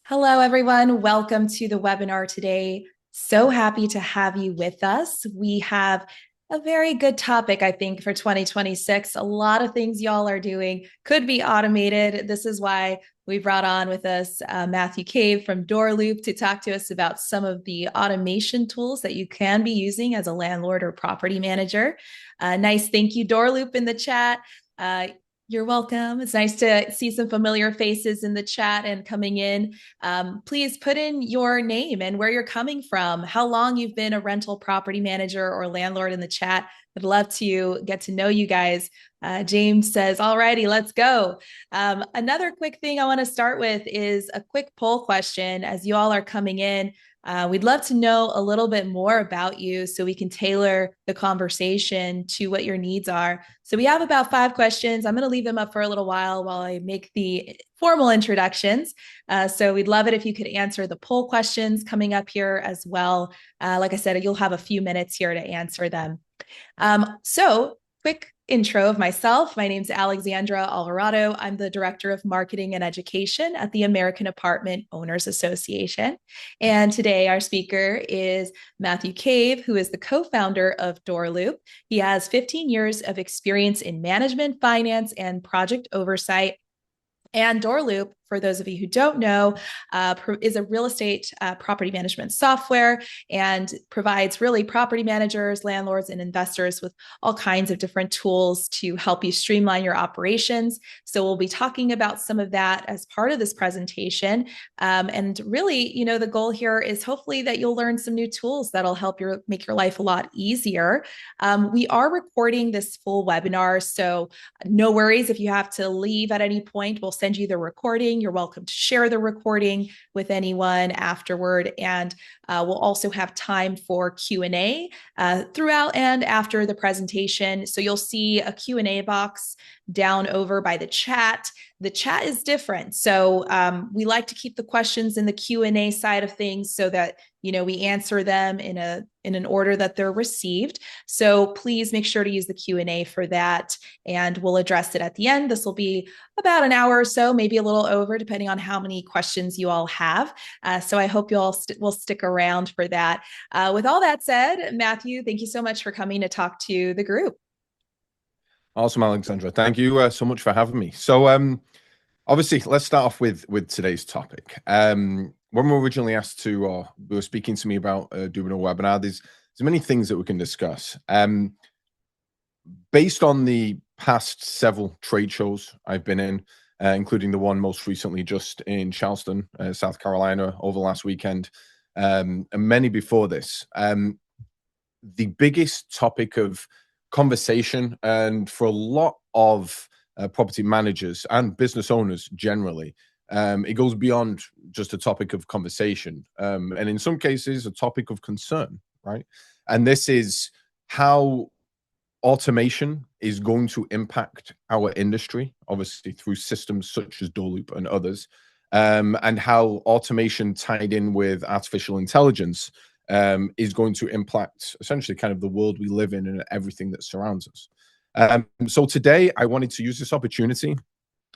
Hello, everyone. Welcome to the webinar today. So happy to have you with us. We have a very good topic, I think, for 2026. A lot of things y'all are doing could be automated. This is why we brought on with us Matthew Cave from DoorLoop to talk to us about some of the automation tools that you can be using as a landlord or property manager. Nice thank you, DoorLoop, in the chat. You're welcome. It's nice to see some familiar faces in the chat and coming in. Please put in your name and where you're coming from, how long you've been a rental property manager or landlord in the chat. I'd love to get to know you guys. James says, all righty, let's go. Another quick thing I want to start with is a quick poll question as you all are coming in. We'd love to know a little bit more about you so we can tailor the conversation to what your needs are. So we have about 5 questions. I'm going to leave them up for a little while I make the formal introductions. So we'd love it if you could answer the poll questions coming up here as well. Like I said, you'll have a few minutes here to answer them. So quick intro of myself. My name's Alexandra Alvarado. I'm the Director of Marketing and Education at the American Apartment Owners Association. And today our speaker is Matthew Cave, who is the co-founder of DoorLoop. He has 15 years of experience in management, finance, and project oversight. And DoorLoop, for those of you who don't know, is a real estate property management software and provides really property managers, landlords, and investors with all kinds of different tools to help you streamline your operations. So we'll be talking about some of that as part of this presentation. And really, the goal here is hopefully that you'll learn some new tools that'll help make your life a lot easier. We are recording this full webinar, so no worries if you have to leave at any point. We'll send you the recording. You're welcome to share the recording with anyone afterward. And we'll also have time for Q&A throughout and after the presentation. So you'll see a Q&A box down over by the chat. The chat is different. So we like to keep the questions in the Q&A side of things so that we answer them in an order that they're received. So please make sure to use the Q&A for that, and we'll address it at the end. This will be about an hour or so, maybe a little over, depending on how many questions you all have. So I hope you all will stick around for that. With all that said, Matthew, thank you so much for coming to talk to the group. Awesome, Alexandra. Thank you so much for having me. So obviously, let's start off with today's topic. When we were originally asked to, or we were speaking to me about doing a webinar, there's many things that we can discuss. Based on the past several trade shows I've been in, including the one most recently just in Charleston, South Carolina, over the last weekend, and many before this, the biggest topic of conversation, and for a lot of property managers and business owners generally, it goes beyond just a topic of conversation, and in some cases a topic of concern, right? And this is how automation is going to impact our industry, obviously through systems such as DoorLoop and others, and how automation tied in with artificial intelligence is going to impact essentially kind of the world we live in and everything that surrounds us. So today I wanted to use this opportunity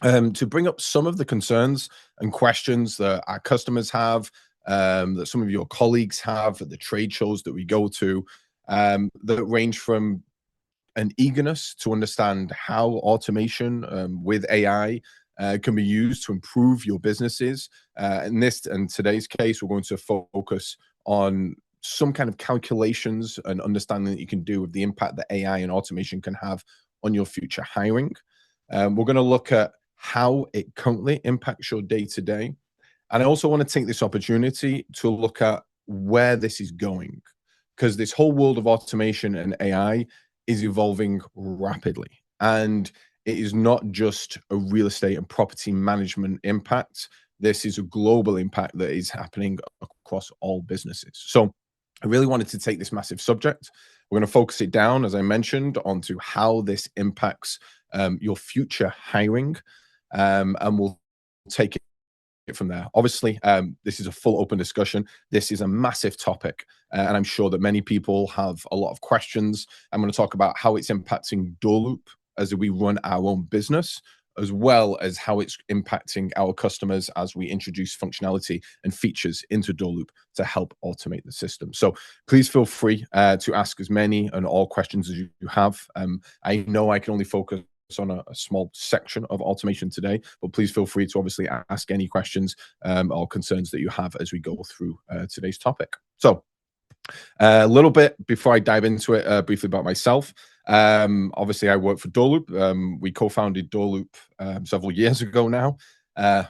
to bring up some of the concerns and questions that our customers have, that some of your colleagues have at the trade shows that we go to, that range from an eagerness to understand how automation with AI can be used to improve your businesses. In today's case, we're going to focus on some kind of calculations and understanding that you can do with the impact that AI and automation can have on your future hiring. We're going to look at how it currently impacts your day-to-day. And I also want to take this opportunity to look at where this is going, because this whole world of automation and AI is evolving rapidly. And it is not just a real estate and property management impact. This is a global impact that is happening across all businesses. So I really wanted to take this massive subject. We're going to focus it down, as I mentioned, onto how this impacts your future hiring, and we'll take it from there. Obviously, this is a full open discussion. This is a massive topic, and I'm sure that many people have a lot of questions. I'm going to talk about how it's impacting DoorLoop as we run our own business as well as how it's impacting our customers as we introduce functionality and features into DoorLoop to help automate the system. So please feel free to ask as many and all questions as you have. I know I can only focus on a small section of automation today, but please feel free to obviously ask any questions or concerns that you have as we go through today's topic. So a little bit before I dive into it, briefly about myself. Obviously, I work for DoorLoop. We co-founded DoorLoop several years ago now.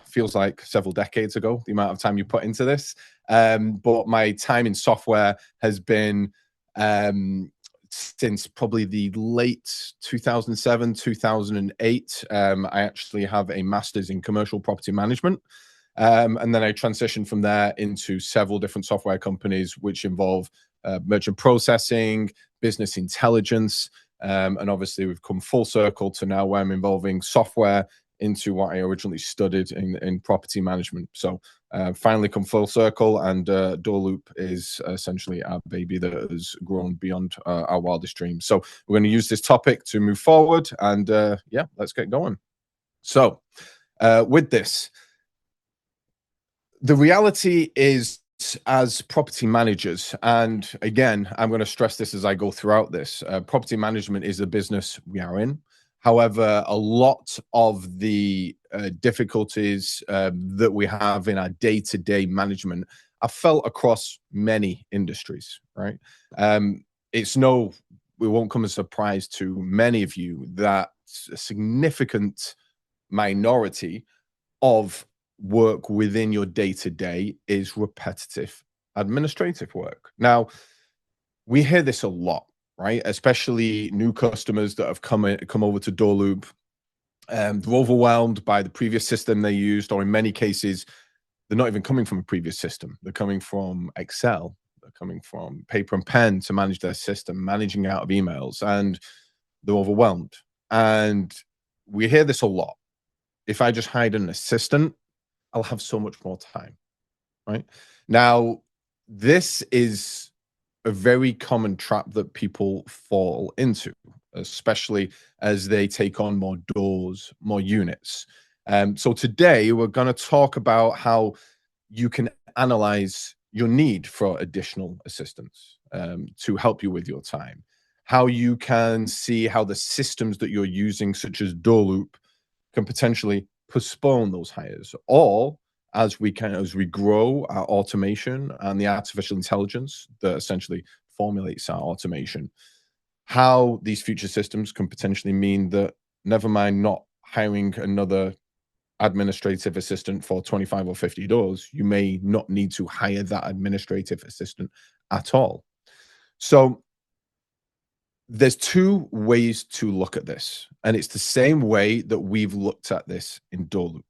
Feels like several decades ago, the amount of time you put into this. But my time in software has been since probably the late 2007, 2008. I actually have a master's in commercial property management. And then I transitioned from there into several different software companies, which involve merchant processing, business intelligence, and obviously we've come full circle to now where I'm involving software into what I originally studied in property management. So finally come full circle, and DoorLoop is essentially our baby that has grown beyond our wildest dreams. So we're going to use this topic to move forward, and yeah, let's get going. So with this, the reality is, as property managers, and again, I'm going to stress this as I go throughout this, property management is a business we are in. However, a lot of the difficulties that we have in our day-to-day management are felt across many industries, right? It won't come as a surprise to many of you that a significant minority of work within your day-to-day is repetitive administrative work. Now, we hear this a lot, right? Especially new customers that have come over to DoorLoop. They're overwhelmed by the previous system they used, or in many cases, they're not even coming from a previous system. They're coming from Excel. They're coming from paper and pen to manage their system, managing out of emails, and they're overwhelmed. And we hear this a lot. If I just hired an assistant, I'll have so much more time, right? Now, this is a very common trap that people fall into, especially as they take on more doors, more units. So today we're going to talk about how you can analyze your need for additional assistance to help you with your time, how you can see how the systems that you're using, such as DoorLoop, can potentially postpone those hires, or as we grow our automation and the artificial intelligence that essentially formulates our automation, how these future systems can potentially mean that, never mind not hiring another administrative assistant for 25 or 50 doors, you may not need to hire that administrative assistant at all. So there's two ways to look at this, and it's the same way that we've looked at this in DoorLoop.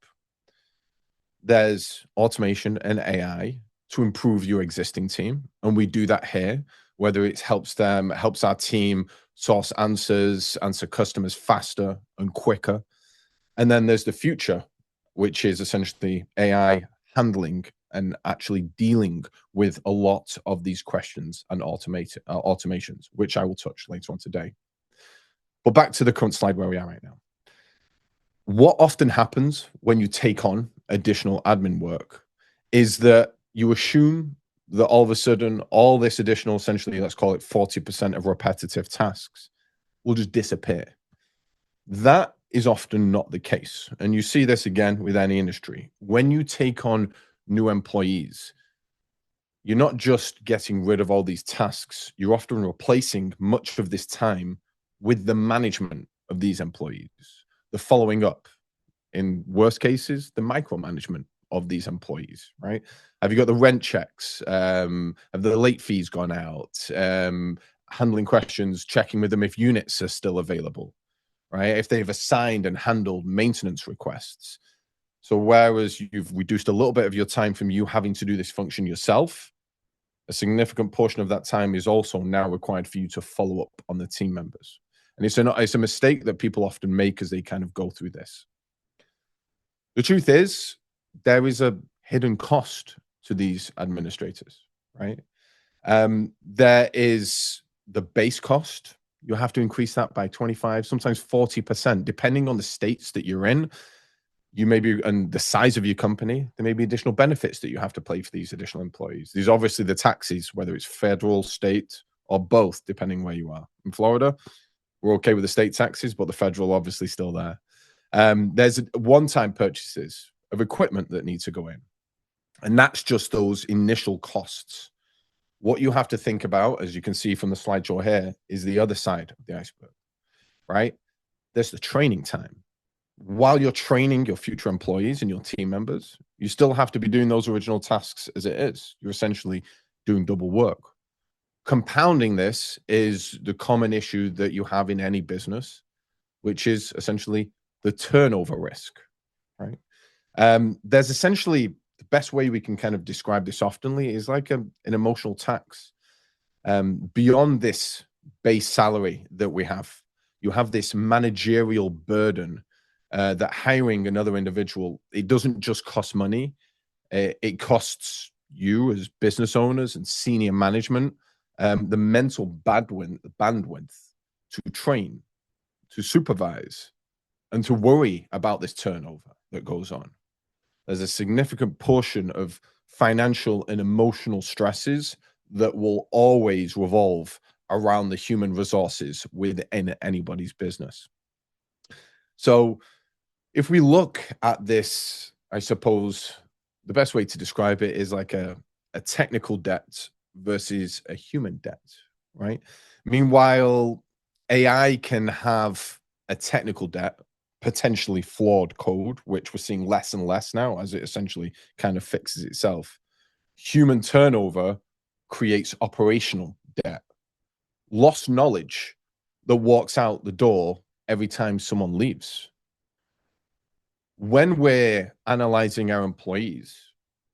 There's automation and AI to improve your existing team, and we do that here, whether it helps our team source answers, answer customers faster and quicker. And then there's the future, which is essentially AI handling and actually dealing with a lot of these questions and automations, which I will touch later on today. But back to the current slide where we are right now. What often happens when you take on additional admin work is that you assume that all of a sudden, all this additional, essentially, let's call it 40% of repetitive tasks, will just disappear. That is often not the case. And you see this again with any industry. When you take on new employees, you're not just getting rid of all these tasks, you're often replacing much of this time with the management of these employees, the following up, in worst cases, the micromanagement of these employees, right? Have you got the rent checks? Have the late fees gone out? Handling questions, checking with them if units are still available, right? If they've assigned and handled maintenance requests. So whereas you've reduced a little bit of your time from you having to do this function yourself, a significant portion of that time is also now required for you to follow up on the team members. And it's a mistake that people often make as they kind of go through this. The truth is, there is a hidden cost to these administrators, right? There is the base cost, you have to increase that by 25, sometimes 40%, depending on the states that you're in. You may be, and the size of your company, there may be additional benefits that you have to pay for these additional employees. There's obviously the taxes, whether it's federal, state, or both, depending where you are. In Florida, we're okay with the state taxes, but the federal obviously still there. There's one-time purchases of equipment that need to go in, and that's just those initial costs. What you have to think about, as you can see from the slideshow here, is the other side of the iceberg, right? There's the training time. While you're training your future employees and your team members, you still have to be doing those original tasks as it is. You're essentially doing double work. Compounding this is the common issue that you have in any business, which is essentially the turnover risk, right? There's essentially, the best way we can kind of describe this oftenly is like an emotional tax. Beyond this base salary that we have, you have this managerial burden that hiring another individual, it doesn't just cost money, it costs you as business owners and senior management the mental bandwidth to train, to supervise, and to worry about this turnover that goes on. There's a significant portion of financial and emotional stresses that will always revolve around the human resources within anybody's business. So if we look at this, I suppose the best way to describe it is like a technical debt versus a human debt, right? Meanwhile, AI can have a technical debt, potentially flawed code, which we're seeing less and less now as it essentially kind of fixes itself. Human turnover creates operational debt, lost knowledge that walks out the door every time someone leaves. When we're analyzing our employees,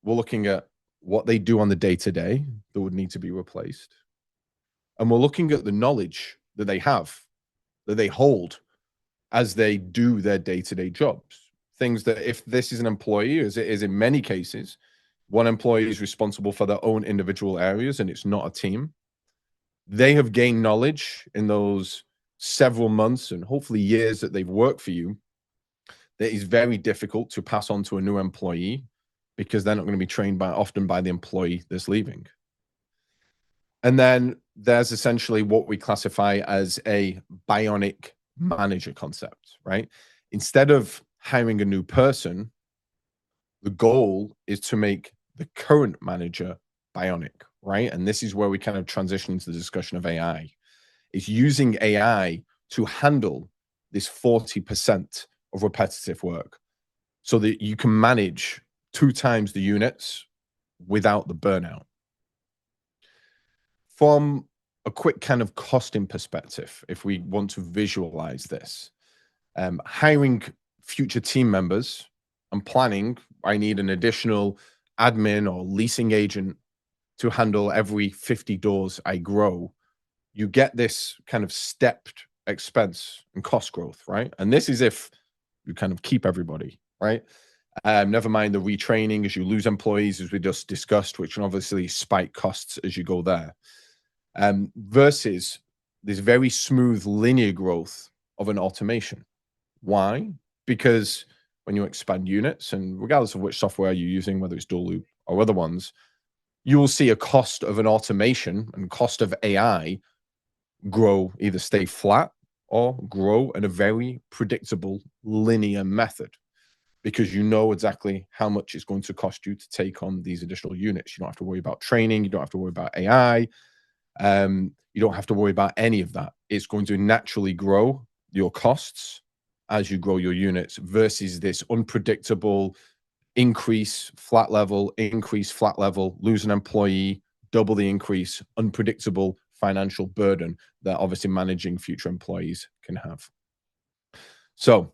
we're looking at what they do on the day-to-day that would need to be replaced. And we're looking at the knowledge that they have, that they hold as they do their day-to-day jobs. Things that if this is an employee, as it is in many cases, one employee is responsible for their own individual areas and it's not a team. They have gained knowledge in those several months and hopefully years that they've worked for you that is very difficult to pass on to a new employee because they're not going to be trained often by the employee that's leaving. And then there's essentially what we classify as a bionic manager concept, right? Instead of hiring a new person, the goal is to make the current manager bionic, right? And this is where we kind of transition into the discussion of AI. It's using AI to handle this 40% of repetitive work so that you can manage 2 times the units without the burnout. From a quick kind of costing perspective, if we want to visualize this, hiring future team members and planning, I need an additional admin or leasing agent to handle every 50 doors I grow. You get this kind of stepped expense and cost growth, right? And this is if you kind of keep everybody, right? Never mind the retraining as you lose employees, as we just discussed, which can obviously spike costs as you go there. Versus this very smooth linear growth of an automation. Why? Because when you expand units, and regardless of which software you're using, whether it's DoorLoop or other ones, you will see a cost of an automation and cost of AI grow, either stay flat or grow in a very predictable linear method, because you know exactly how much it's going to cost you to take on these additional units. You don't have to worry about training. You don't have to worry about AI. You don't have to worry about any of that. It's going to naturally grow your costs as you grow your units versus this unpredictable increase, flat level, increase, flat level, lose an employee, double the increase, unpredictable financial burden that obviously managing future employees can have. So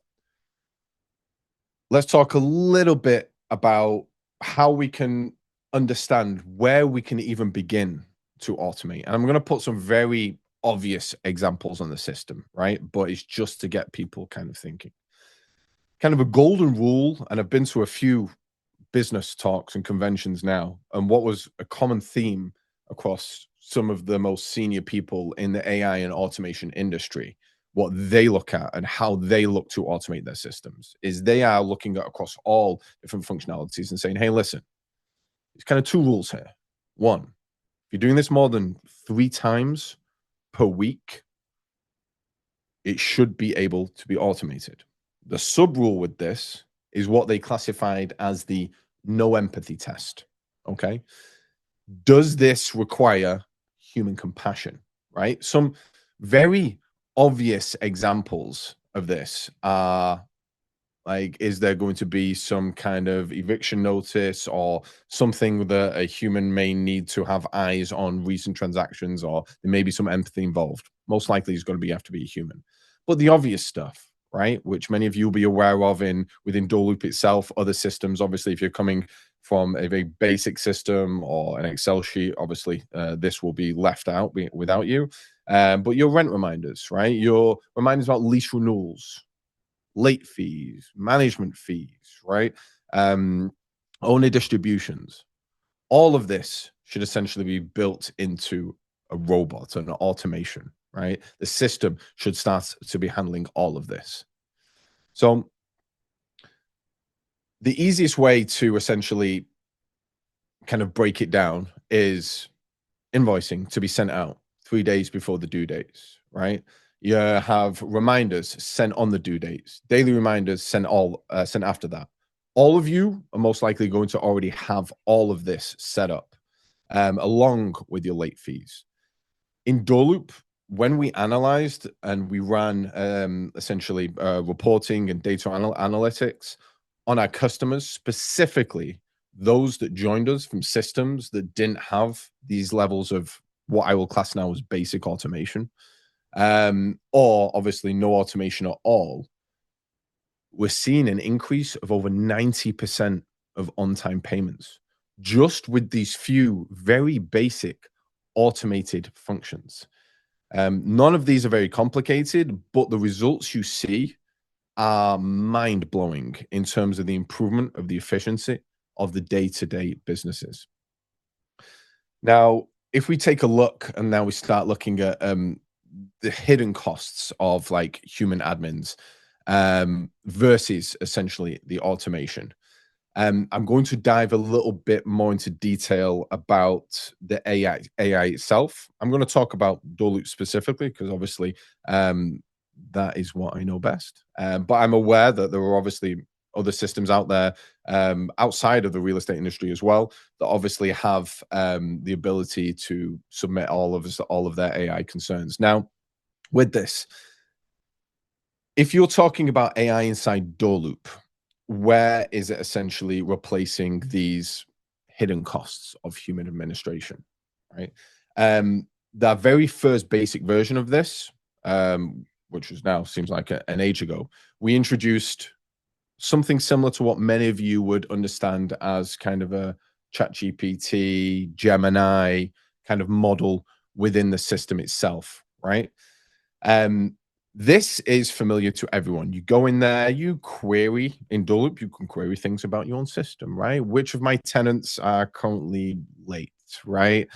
let's talk a little bit about how we can understand where we can even begin to automate. And I'm going to put some very obvious examples on the system, right? But it's just to get people kind of thinking. Kind of a golden rule, and I've been to a few business talks and conventions now, and what was a common theme across some of the most senior people in the AI and automation industry, what they look at and how they look to automate their systems is they are looking at across all different functionalities and saying, hey, listen, there's kind of two rules here. One, if you're doing this more than 3 times per week, it should be able to be automated. The sub rule with this is what they classified as the no empathy test. Okay. Does this require human compassion? Right. Some very obvious examples of this are like, is there going to be some kind of eviction notice or something that a human may need to have eyes on recent transactions, or there may be some empathy involved? Most likely is going to have to be a human. But the obvious stuff, right, which many of you will be aware of within DoorLoop itself, other systems, obviously, if you're coming from a very basic system or an Excel sheet, obviously, this will be left out without you. But your rent reminders, right? Your reminders about lease renewals, late fees, management fees, right? Owner distributions. All of this should essentially be built into a robot, an automation, right? The system should start to be handling all of this. So the easiest way to essentially kind of break it down is invoicing to be sent out 3 days before the due dates, right? You have reminders sent on the due dates, daily reminders sent after that. All of you are most likely going to already have all of this set up, along with your late fees. In DoorLoop, when we analyzed and we ran essentially reporting and data analytics on our customers, specifically those that joined us from systems that didn't have these levels of what I will class now as basic automation, or obviously no automation at all, we're seeing an increase of over 90% of on-time payments just with these few very basic automated functions. None of these are very complicated, but the results you see are mind-blowing in terms of the improvement of the efficiency of the day-to-day businesses. Now, if we take a look and now we start looking at the hidden costs of like human admins versus essentially the automation. I'm going to dive a little bit more into detail about the AI itself. I'm going to talk about DoorLoop specifically because obviously that is what I know best. But I'm aware that there are obviously other systems out there outside of the real estate industry as well that obviously have the ability to submit all of their AI concerns. Now, with this, if you're talking about AI inside DoorLoop, where is it essentially replacing these hidden costs of human administration, right? The very first basic version of this, which was now seems like an age ago, we introduced something similar to what many of you would understand as kind of a ChatGPT, Gemini kind of model within the system itself, right? This is familiar to everyone. You go in there, you query in DoorLoop, you can query things about your own system, right? Which of my tenants are currently late, right?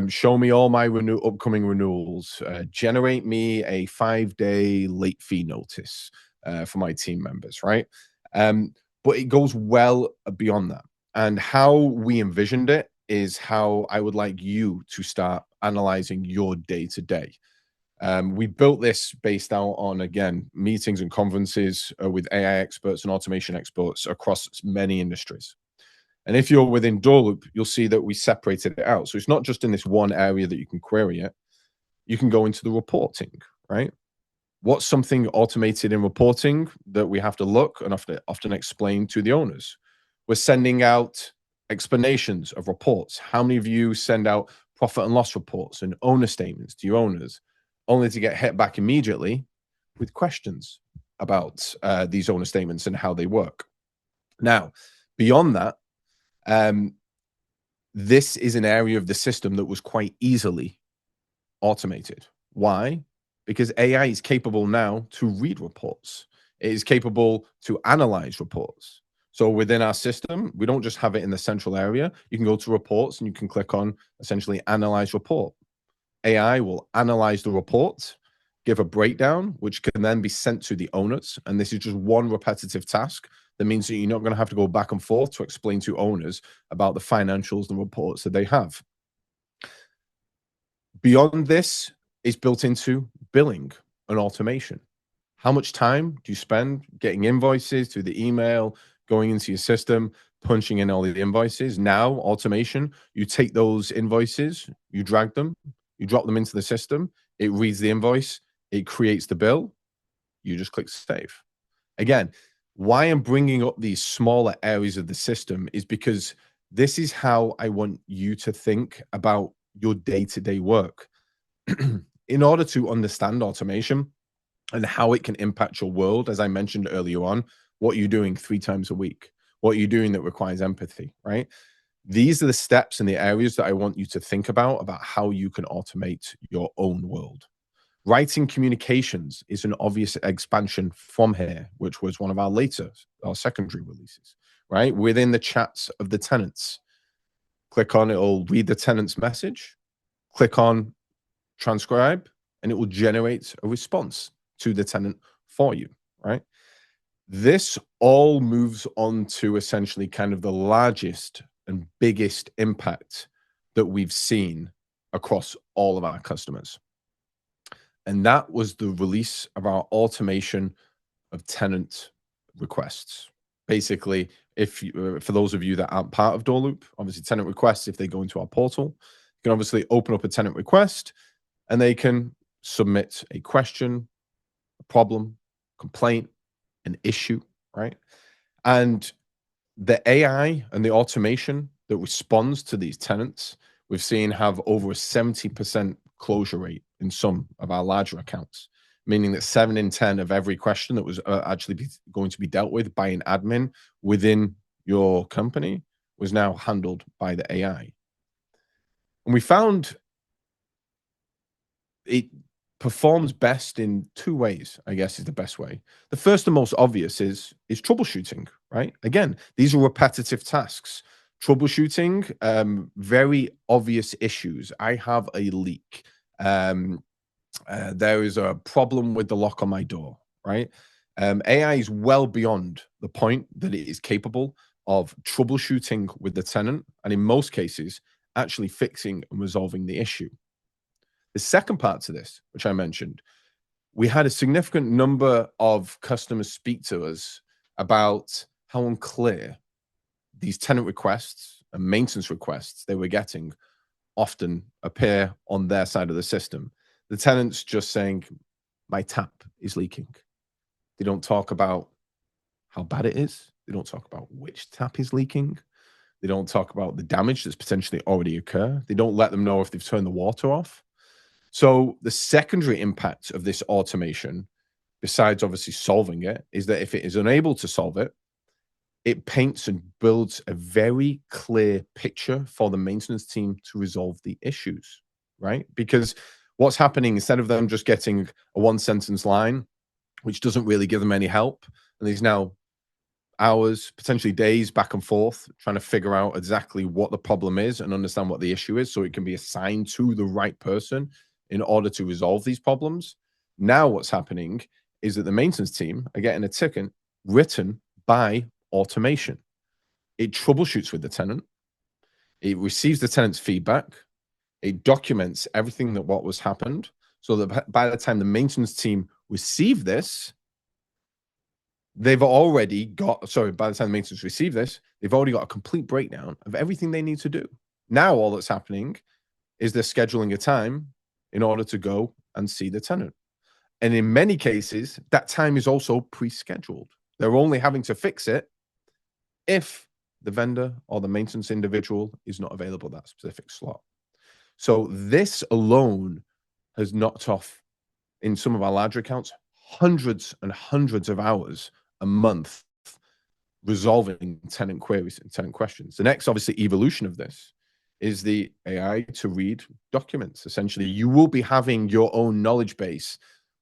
Show me all my upcoming renewals. Generate me a 5-day late fee notice for my team members, right? But it goes well beyond that. And how we envisioned it is how I would like you to start analyzing your day to day. We built this based out on, again, meetings and conferences with AI experts and automation experts across many industries. And if you're within DoorLoop, you'll see that we separated it out. So it's not just in this one area that you can query it. You can go into the reporting, right? What's something automated in reporting that we have to look and often explain to the owners? We're sending out explanations of reports. How many of you send out profit and loss reports and owner statements to your owners, only to get hit back immediately with questions about these owner statements and how they work? Now, beyond that, this is an area of the system that was quite easily automated. Why? Because AI is capable now to read reports. It is capable to analyze reports. So within our system, we don't just have it in the central area. You can go to reports and you can click on essentially analyze report. AI will analyze the report, give a breakdown, which can then be sent to the owners. And this is just one repetitive task. That means that you're not going to have to go back and forth to explain to owners about the financials and reports that they have. Beyond this is built into billing and automation. How much time do you spend getting invoices through the email, going into your system, punching in all the invoices? Now, automation, you take those invoices, you drag them, you drop them into the system, it reads the invoice, it creates the bill, you just click save. Again, why I'm bringing up these smaller areas of the system is because this is how I want you to think about your day-to-day work. In order to understand automation and how it can impact your world, as I mentioned earlier on, what you're doing 3 times a week, what you're doing that requires empathy, right? These are the steps and the areas that I want you to think about how you can automate your own world. Writing communications is an obvious expansion from here, which was one of our later, our secondary releases, right? Within the chats of the tenants. Click on it, will read the tenant's message, click on transcribe, and it will generate a response to the tenant for you, right? This all moves on to essentially kind of the largest and biggest impact that we've seen across all of our customers. And that was the release of our automation of tenant requests. Basically, if you, for those of you that aren't part of DoorLoop, obviously tenant requests, if they go into our portal, you can obviously open up a tenant request and they can submit a question, a problem, complaint, an issue, right? And the AI and the automation that responds to these tenants, we've seen have over a 70% closure rate in some of our larger accounts, meaning that 7 in 10 of every question that was actually going to be dealt with by an admin within your company was now handled by the AI. And we found it performs best in 2 ways, I guess is the best way. The first and most obvious is troubleshooting, right? Again, these are repetitive tasks. Troubleshooting, very obvious issues. I have a leak. There is a problem with the lock on my door, right? AI is well beyond the point that it is capable of troubleshooting with the tenant, and in most cases, actually fixing and resolving the issue. The second part to this, which I mentioned, we had a significant number of customers speak to us about how unclear these tenant requests and maintenance requests they were getting often appear on their side of the system. The tenants just saying, my tap is leaking. They don't talk about how bad it is. They don't talk about which tap is leaking. They don't talk about the damage that's potentially already occurred. They don't let them know if they've turned the water off. So the secondary impact of this automation, besides obviously solving it, is that if it is unable to solve it, it paints and builds a very clear picture for the maintenance team to resolve the issues, right? Because what's happening, instead of them just getting a 1-sentence line, which doesn't really give them any help, and there's now hours, potentially days back and forth, trying to figure out exactly what the problem is and understand what the issue is so it can be assigned to the right person in order to resolve these problems. Now what's happening is that the maintenance team are getting a ticket written by automation. It troubleshoots with the tenant. It receives the tenant's feedback. It documents everything that what was happened so that by the time the maintenance team receive this, they've already got, sorry, by the time the maintenance receive this, they've already got a complete breakdown of everything they need to do. Now all that's happening is they're scheduling a time in order to go and see the tenant. And in many cases, that time is also pre-scheduled. They're only having to fix it if the vendor or the maintenance individual is not available at that specific slot. So this alone has knocked off, in some of our larger accounts, hundreds and hundreds of hours a month resolving tenant queries and tenant questions. The next, obviously, evolution of this is the AI to read documents. Essentially, you will be having your own knowledge base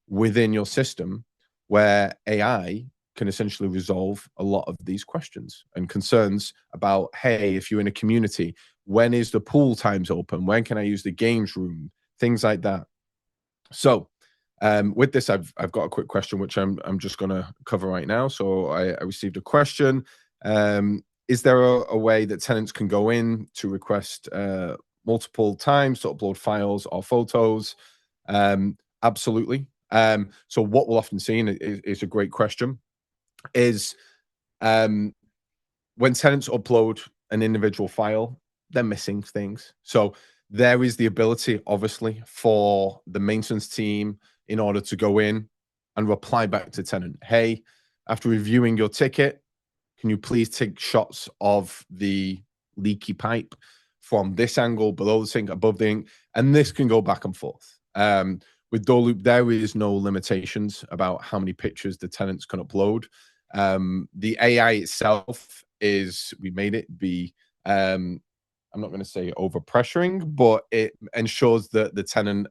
within your system where AI can essentially resolve a lot of these questions and concerns about, hey, if you're in a community, when is the pool times open? When can I use the games room? Things like that. So with this, I've got a quick question, which I'm just going to cover right now. So I received a question. Is there a way that tenants can go in to request multiple times to upload files or photos? Absolutely. So what we'll often see, and is a great question, is um, when tenants upload an individual file, they're missing things. So there is the ability, obviously, for the maintenance team in order to go in and reply back to tenant, hey, after reviewing your ticket, can you please take shots of the leaky pipe from this angle, below the sink, above the sink? And this can go back and forth. With DoorLoop, there is no limitations about how many pictures the tenants can upload. The AI itself we made it be, I'm not going to say overpressuring, but it ensures that the tenant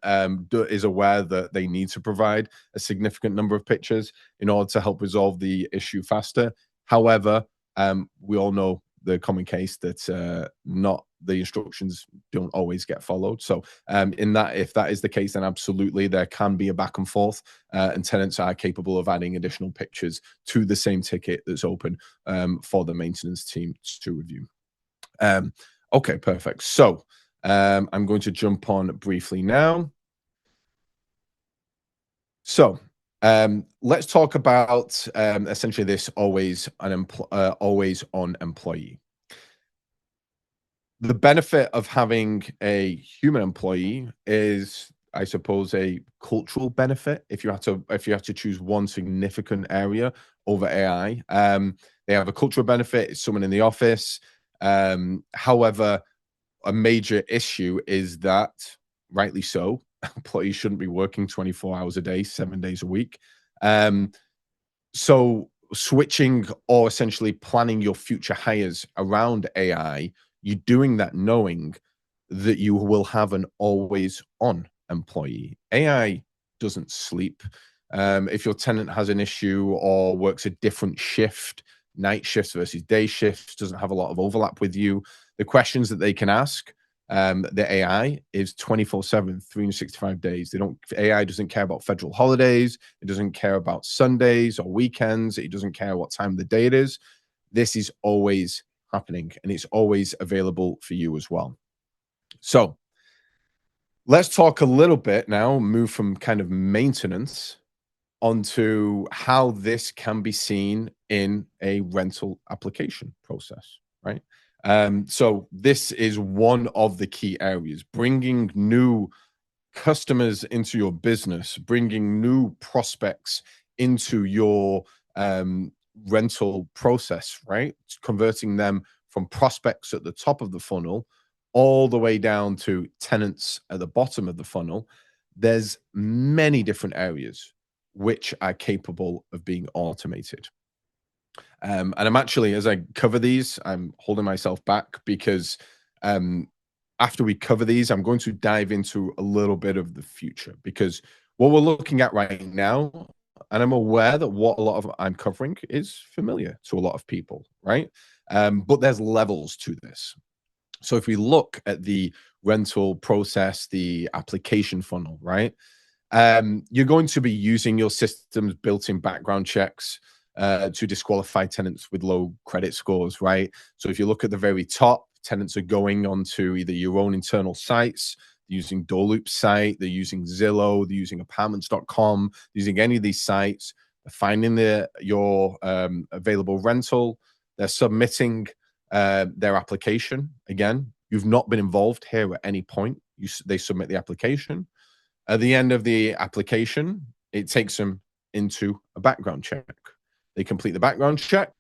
is aware that they need to provide a significant number of pictures in order to help resolve the issue faster. However, we all know the common case that not the instructions don't always get followed. So if that is the case, then absolutely there can be a back and forth, and tenants are capable of adding additional pictures to the same ticket that's open for the maintenance team to review. Okay, perfect. So I'm going to jump on briefly now. So let's talk about essentially this always on employee. The benefit of having a human employee is, I suppose, a cultural benefit. If you have to choose one significant area over AI, they have a cultural benefit. It's someone in the office. However, a major issue is that, rightly so, employees shouldn't be working 24 hours a day, 7 days a week. So switching or essentially planning your future hires around AI, you're doing that knowing that you will have an always on employee. AI doesn't sleep. If your tenant has an issue or works a different shift, night shifts versus day shifts, doesn't have a lot of overlap with you, the questions that they can ask the AI is 24/7, 365 days. AI doesn't care about federal holidays. It doesn't care about Sundays or weekends. It doesn't care what time of the day it is. This is always happening, and it's always available for you as well. So let's talk a little bit now, move from kind of maintenance onto how this can be seen in a rental application process, right? So this is one of the key areas, bringing new customers into your business, bringing new prospects into your rental process, right? Converting them from prospects at the top of the funnel all the way down to tenants at the bottom of the funnel. There's many different areas which are capable of being automated. And I'm actually, as I cover these, I'm holding myself back because after we cover these, I'm going to dive into a little bit of the future, because what we're looking at right now, and I'm aware that what a lot of I'm covering is familiar to a lot of people, right? But there's levels to this. So if we look at the rental process, the application funnel, right? You're going to be using your system's built-in background checks to disqualify tenants with low credit scores, right? So if you look at the very top, tenants are going onto either your own internal sites, using DoorLoop site, they're using Zillow, they're using apartments.com, using any of these sites, they're finding your available rental, they're submitting their application. Again, you've not been involved here at any point. They submit the application. At the end of the application, it takes them into a background check. They complete the background check.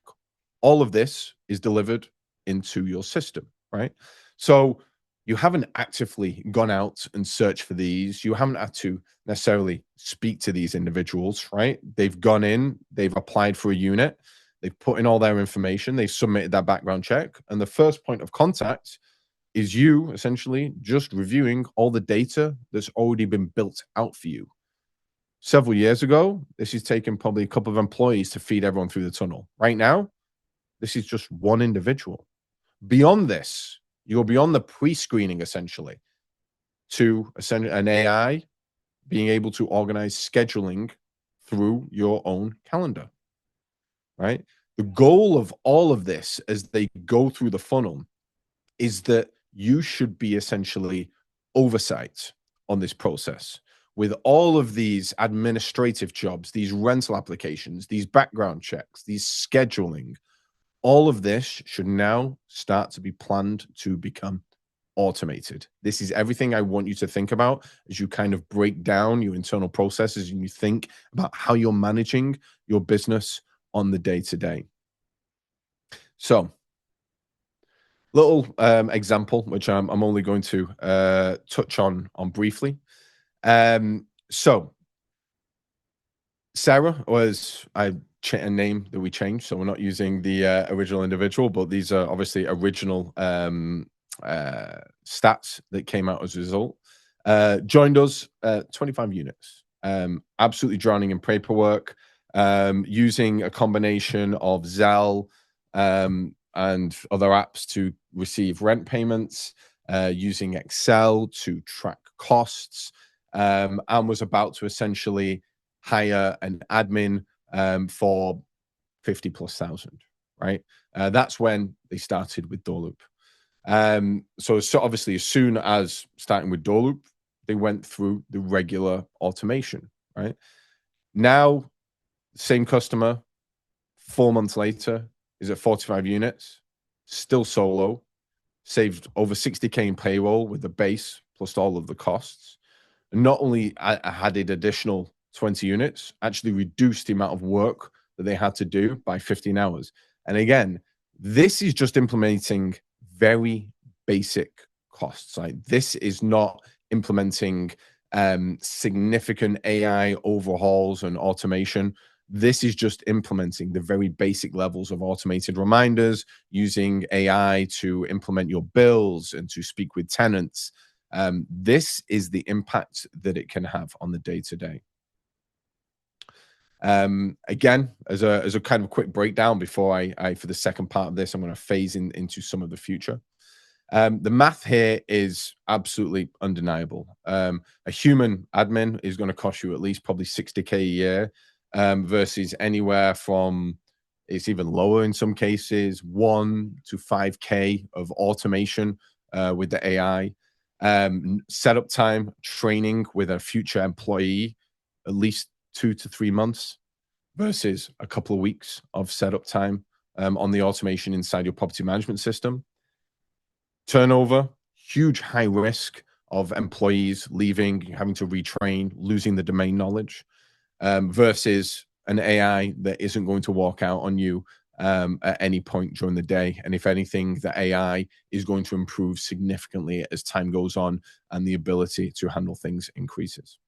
All of this is delivered into your system, right? So you haven't actively gone out and searched for these. You haven't had to necessarily speak to these individuals, right? They've gone in, they've applied for a unit, they've put in all their information, they've submitted that background check. And the first point of contact is you essentially just reviewing all the data that's already been built out for you. Several years ago, this is taking probably a couple of employees to feed everyone through the tunnel. Right now, this is just one individual. Beyond this, you're beyond the pre-screening essentially to an AI being able to organize scheduling through your own calendar, right? The goal of all of this as they go through the funnel is that you should be essentially oversight on this process with all of these administrative jobs, these rental applications, these background checks, these scheduling. All of this should now start to be planned to become automated. This is everything I want you to think about as you kind of break down your internal processes and you think about how you're managing your business on the day to day. So, little example, which I'm only going to touch on briefly. So, Sarah was a name that we changed, so we're not using the original individual, but these are obviously original stats that came out as a result. Joined us 25 units, absolutely drowning in paperwork, using a combination of Zelle and other apps to receive rent payments, using Excel to track costs, and was about to essentially hire an admin for 50 plus thousand, right? That's when they started with DoorLoop. So obviously, as soon as starting with DoorLoop, they went through the regular automation, right? Now, same customer, 4 months later, is at 45 units, still solo, saved over 60K in payroll with the base plus all of the costs. And not only added additional 20 units, actually reduced the amount of work that they had to do by 15 hours. And again, this is just implementing very basic costs. Like, this is not implementing significant AI overhauls and automation. This is just implementing the very basic levels of automated reminders, using AI to implement your bills and to speak with tenants. This is the impact that it can have on the day to day. Again, as a kind of quick breakdown before I for the second part of this, I'm going to phase into some of the future. The math here is absolutely undeniable. A human admin is going to cost you at least probably 60K a year, versus anywhere from, it's even lower in some cases, 1 to 5K of automation with the AI. Setup time, training with a future employee, at least 2 to 3 months versus a couple of weeks of setup time on the automation inside your property management system. Turnover, huge high risk of employees leaving, having to retrain, losing the domain knowledge, versus an AI that isn't going to walk out on you at any point during the day. And if anything, the AI is going to improve significantly as time goes on and the ability to handle things increases.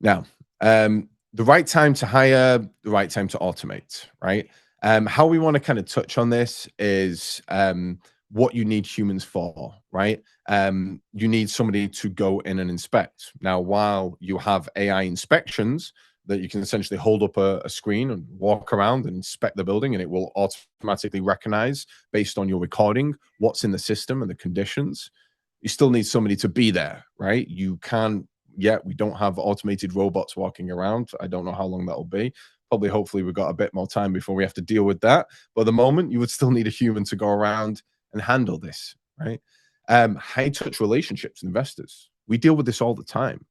Now, the right time to hire, the right time to automate, right? How we want to kind of touch on this is what you need humans for, right? You need somebody to go in and inspect. Now, while you have AI inspections that you can essentially hold up a screen and walk around and inspect the building, and it will automatically recognize based on your recording what's in the system and the conditions, you still need somebody to be there, right? You can't yet. We don't have automated robots walking around. I don't know how long that'll be. Probably, hopefully, we've got a bit more time before we have to deal with that. But at the moment, you would still need a human to go around and handle this, right? High touch relationships, investors. We deal with this all the time.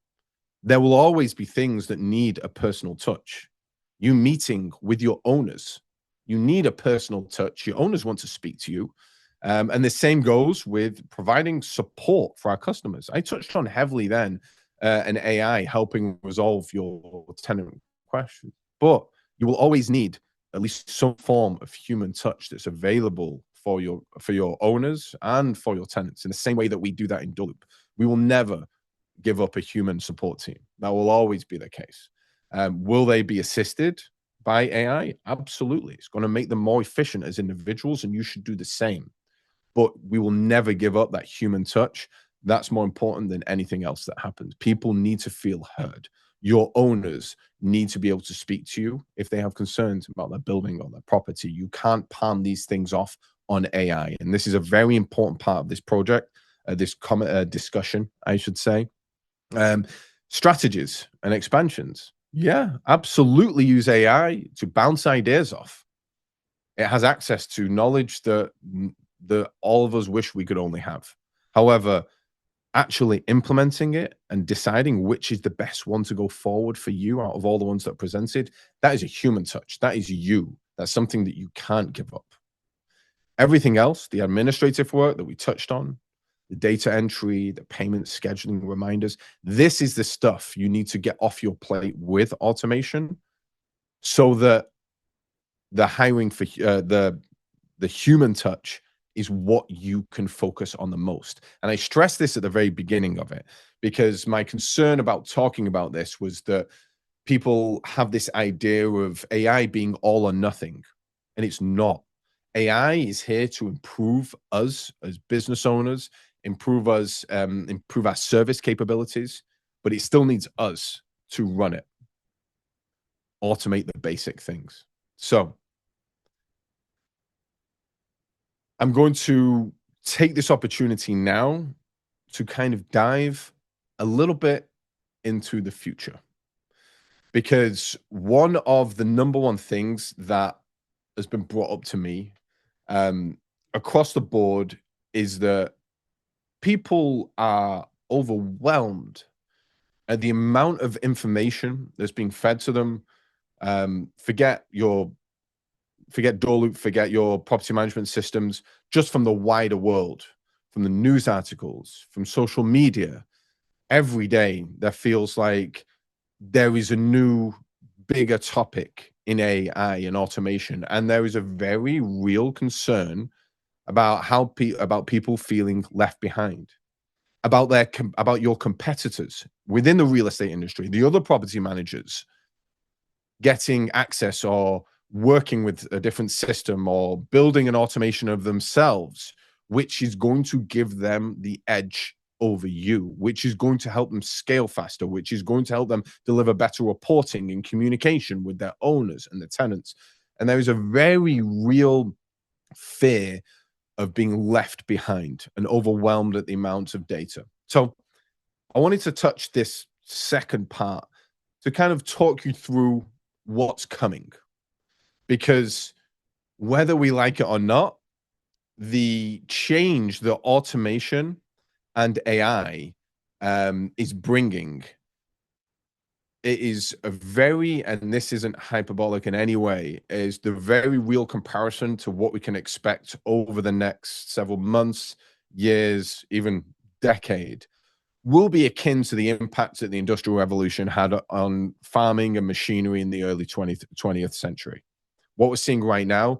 There will always be things that need a personal touch. You meeting with your owners, you need a personal touch. Your owners want to speak to you. And the same goes with providing support for our customers. I touched on heavily then an AI helping resolve your tenant questions, but you will always need at least some form of human touch that's available for your owners and for your tenants. In the same way that we do that in DoorLoop, we will never give up a human support team. That will always be the case. Will they be assisted by AI? Absolutely. It's going to make them more efficient as individuals, and you should do the same. But we will never give up that human touch That's more important than anything else that happens. People need to feel heard. Your owners need to be able to speak to you if they have concerns about their building or their property. You can't palm these things off on AI. And this is a very important part of this project, this discussion, I should say. Um, Strategies and expansions. Yeah, absolutely use AI to bounce ideas off. It has access to knowledge that all of us wish we could only have. However, actually implementing it and deciding which is the best one to go forward for you out of all the ones that are presented, that is a human touch. That is you. That's something that you can't give up. Everything else, the administrative work that we touched on, the data entry, the payment scheduling reminders, this is the stuff you need to get off your plate with automation so that the hiring for the human touch is what you can focus on the most. And I stress this at the very beginning of it because my concern about talking about this was that people have this idea of AI being all or nothing, and it's not. AI is here to improve us as business owners, improve us, improve our service capabilities, but it still needs us to run it, automate the basic things. So I'm going to take this opportunity now to kind of dive a little bit into the future. Because one of the number one things that has been brought up to me across the board is that people are overwhelmed at the amount of information that's being fed to them. Forget DoorLoop, forget your property management systems, just from the wider world, from the news articles, from social media. Every day, there feels like there is a new, bigger topic in AI and automation, and there is a very real concern about about people feeling left behind, about about your competitors within the real estate industry, the other property managers getting access or working with a different system or building an automation of themselves, which is going to give them the edge over you, which is going to help them scale faster, which is going to help them deliver better reporting and communication with their owners and the tenants. And there is a very real fear of being left behind and overwhelmed at the amount of data. So I wanted to touch this second part to kind of talk you through what's coming, because whether we like it or not, the change that automation and AI is bringing, it is a very, and this isn't hyperbolic in any way, is the very real comparison to what we can expect over the next several months, years, even decade, will be akin to the impact that the Industrial Revolution had on farming and machinery in the early 20th century. What we're seeing right now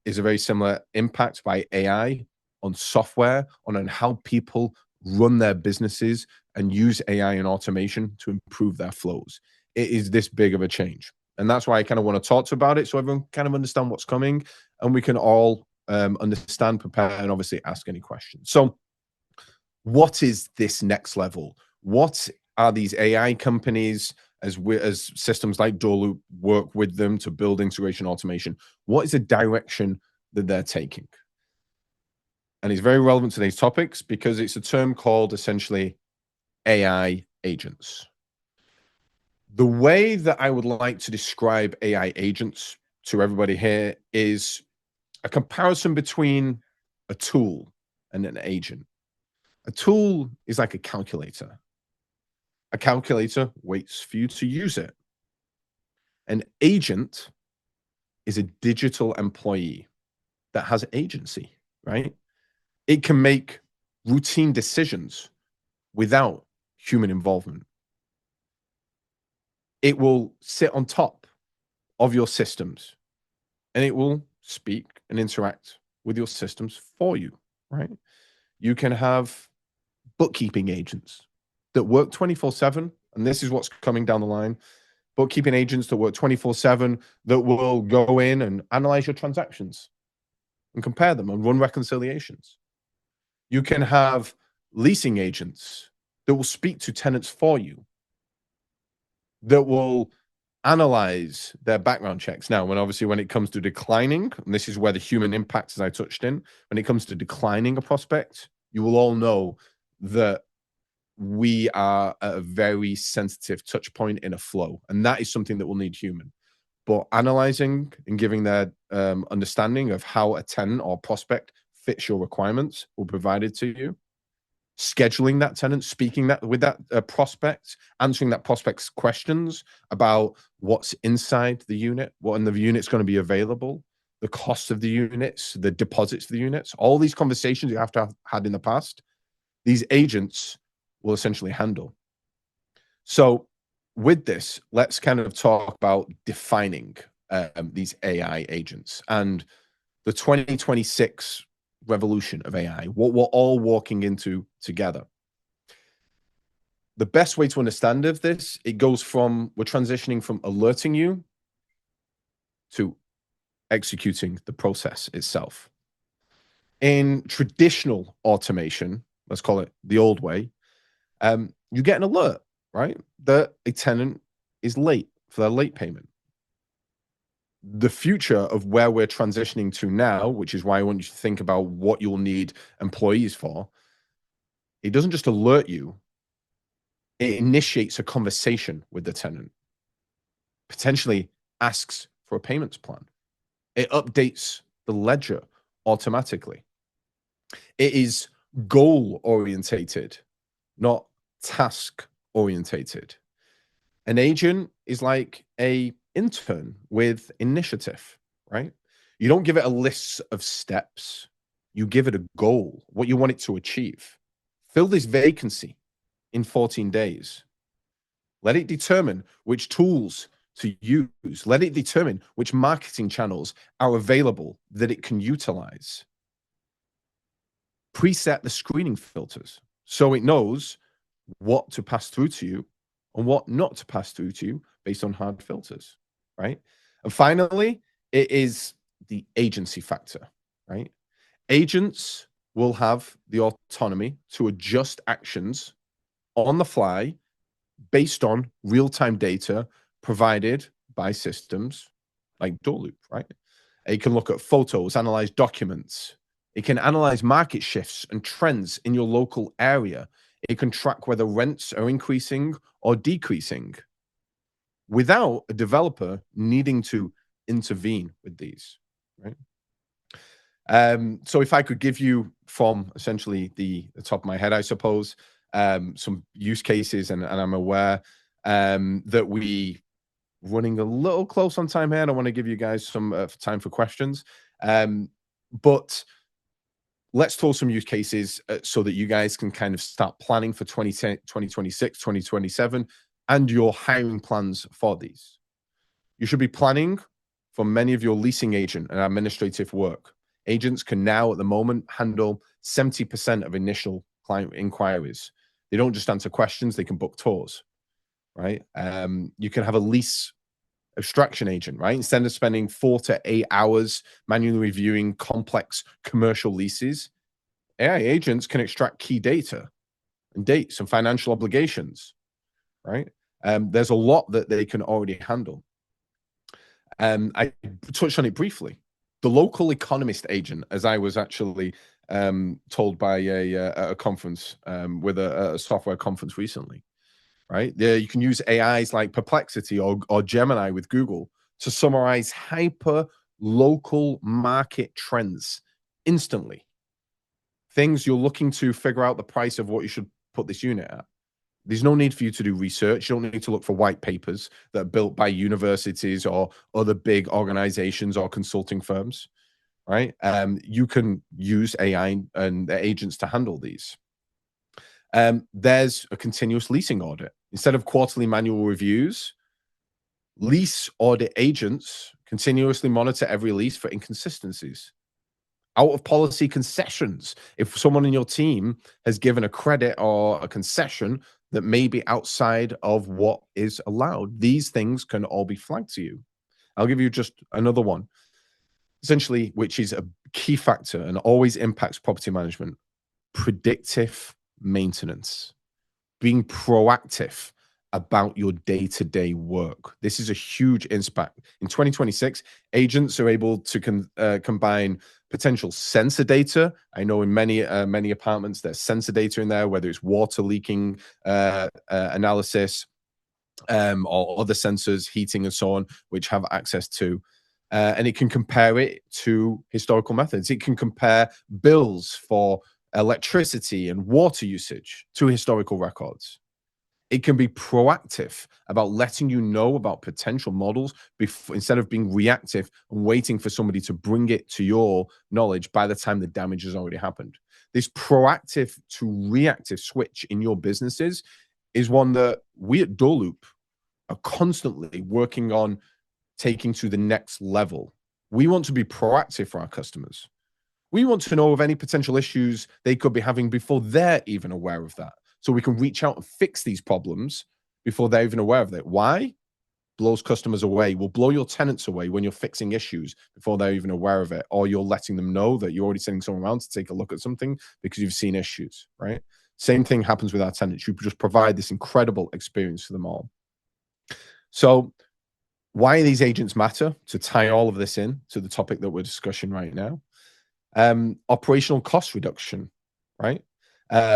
is a very similar impact by AI on software, on how people run their businesses and use AI and automation to improve their flows. It is this big of a change. And that's why I kind of want to talk about it so everyone kind of understand what's coming and we can all understand, prepare, and obviously ask any questions. So what is this next level? What are these AI companies, as systems like DoorLoop work with them to build integration automation? What is the direction that they're taking? And it's very relevant to these topics because it's a term called essentially AI agents. The way that I would like to describe AI agents to everybody here is a comparison between a tool and an agent. A tool is like a calculator. A calculator waits for you to use it. An agent is a digital employee that has agency, right? It can make routine decisions without human involvement. It will sit on top of your systems and it will speak and interact with your systems for you, right? You can have bookkeeping agents that work 24/7, and this is what's coming down the line. Bookkeeping agents that work 24/7 that will go in and analyze your transactions and compare them and run reconciliations. You can have leasing agents that will speak to tenants for you, that will analyze their background checks. Now, when it comes to declining, and this is where the human impact, as I touched in, when it comes to declining a prospect, you will all know that we are at a very sensitive touch point in a flow, and that is something that will need human. But analyzing and giving their understanding of how a tenant or prospect fits your requirements will be provided to you. Scheduling that tenant, speaking that with that prospect, answering that prospect's questions about what's inside the unit, what in the unit's going to be available, the cost of the units, the deposits of the units, all these conversations you have to have had in the past, these agents will essentially handle. So with this, let's kind of talk about defining these AI agents and the 2026 revolution of AI, what we're all walking into together. The best way to understand of this, we're transitioning from alerting you to executing the process itself. In traditional automation, let's call it the old way, you get an alert, right? That a tenant is late for their late payment. The future of where we're transitioning to now, which is why I want you to think about what you'll need employees for, it doesn't just alert you, it initiates a conversation with the tenant, potentially asks for a payments plan. It updates the ledger automatically. It is goal orientated, not task orientated. An agent is like a intern with initiative, right? You don't give it a list of steps. You give it a goal, what you want it to achieve. Fill this vacancy in 14 days. Let it determine which tools to use. Let it determine which marketing channels are available that it can utilize. Preset the screening filters so it knows what to pass through to you and what not to pass through to you based on hard filters, right? And finally, it is the agency factor, right? Agents will have the autonomy to adjust actions on the fly based on real-time data provided by systems like DoorLoop, right? It can look at photos, analyze documents. It can analyze market shifts and trends in your local area. It can track whether rents are increasing or decreasing without a developer needing to intervene with these, right? So if I could give you from essentially the top of my head, I suppose, some use cases, and I'm aware that we running a little close on time here. I want to give you guys some time for questions. But let's talk some use cases so that you guys can kind of start planning for 2026, 2027, and your hiring plans for these. You should be planning for many of your leasing agent and administrative work. Agents can now, at the moment, handle 70% of initial client inquiries. They don't just answer questions, they can book tours, right? You can have a lease abstraction agent, right? Instead of spending 4 to 8 hours manually reviewing complex commercial leases, AI agents can extract key data and dates and financial obligations, right? There's a lot that they can already handle. I touched on it briefly. The local economist agent, as I was actually told by a conference with a software conference recently, right? You can use AIs like Perplexity or Gemini with Google to summarize hyper local market trends instantly. Things you're looking to figure out the price of what you should put this unit at. There's no need for you to do research. You don't need to look for white papers that are built by universities or other big organizations or consulting firms, right? You can use AI and the agents to handle these. There's a continuous leasing audit. Instead of quarterly manual reviews, lease audit agents continuously monitor every lease for inconsistencies. Out of policy concessions. If someone in your team has given a credit or a concession that may be outside of what is allowed, these things can all be flagged to you. I'll give you just another one, essentially, which is a key factor and always impacts property management: predictive maintenance, being proactive about your day-to-day work. This is a huge impact. In 2026, agents are able to combine potential sensor data. I know in many apartments, there's sensor data in there, whether it's water leaking analysis, or other sensors, heating and so on, which have access to. And it can compare it to historical methods. It can compare bills for electricity and water usage to historical records. It can be proactive about letting you know about potential models instead of being reactive and waiting for somebody to bring it to your knowledge by the time the damage has already happened. This proactive to reactive switch in your businesses is one that we at DoorLoop are constantly working on taking to the next level. We want to be proactive for our customers. We want to know of any potential issues they could be having before they're even aware of that. So we can reach out and fix these problems before they're even aware of it. Why? Blows customers away. Will blow your tenants away when you're fixing issues before they're even aware of it, or you're letting them know that you're already sending someone around to take a look at something because you've seen issues, right? Same thing happens with our tenants. You just provide this incredible experience for them all. So why these agents matter, to tie all of this in to the topic that we're discussing right now. Operational cost reduction, right?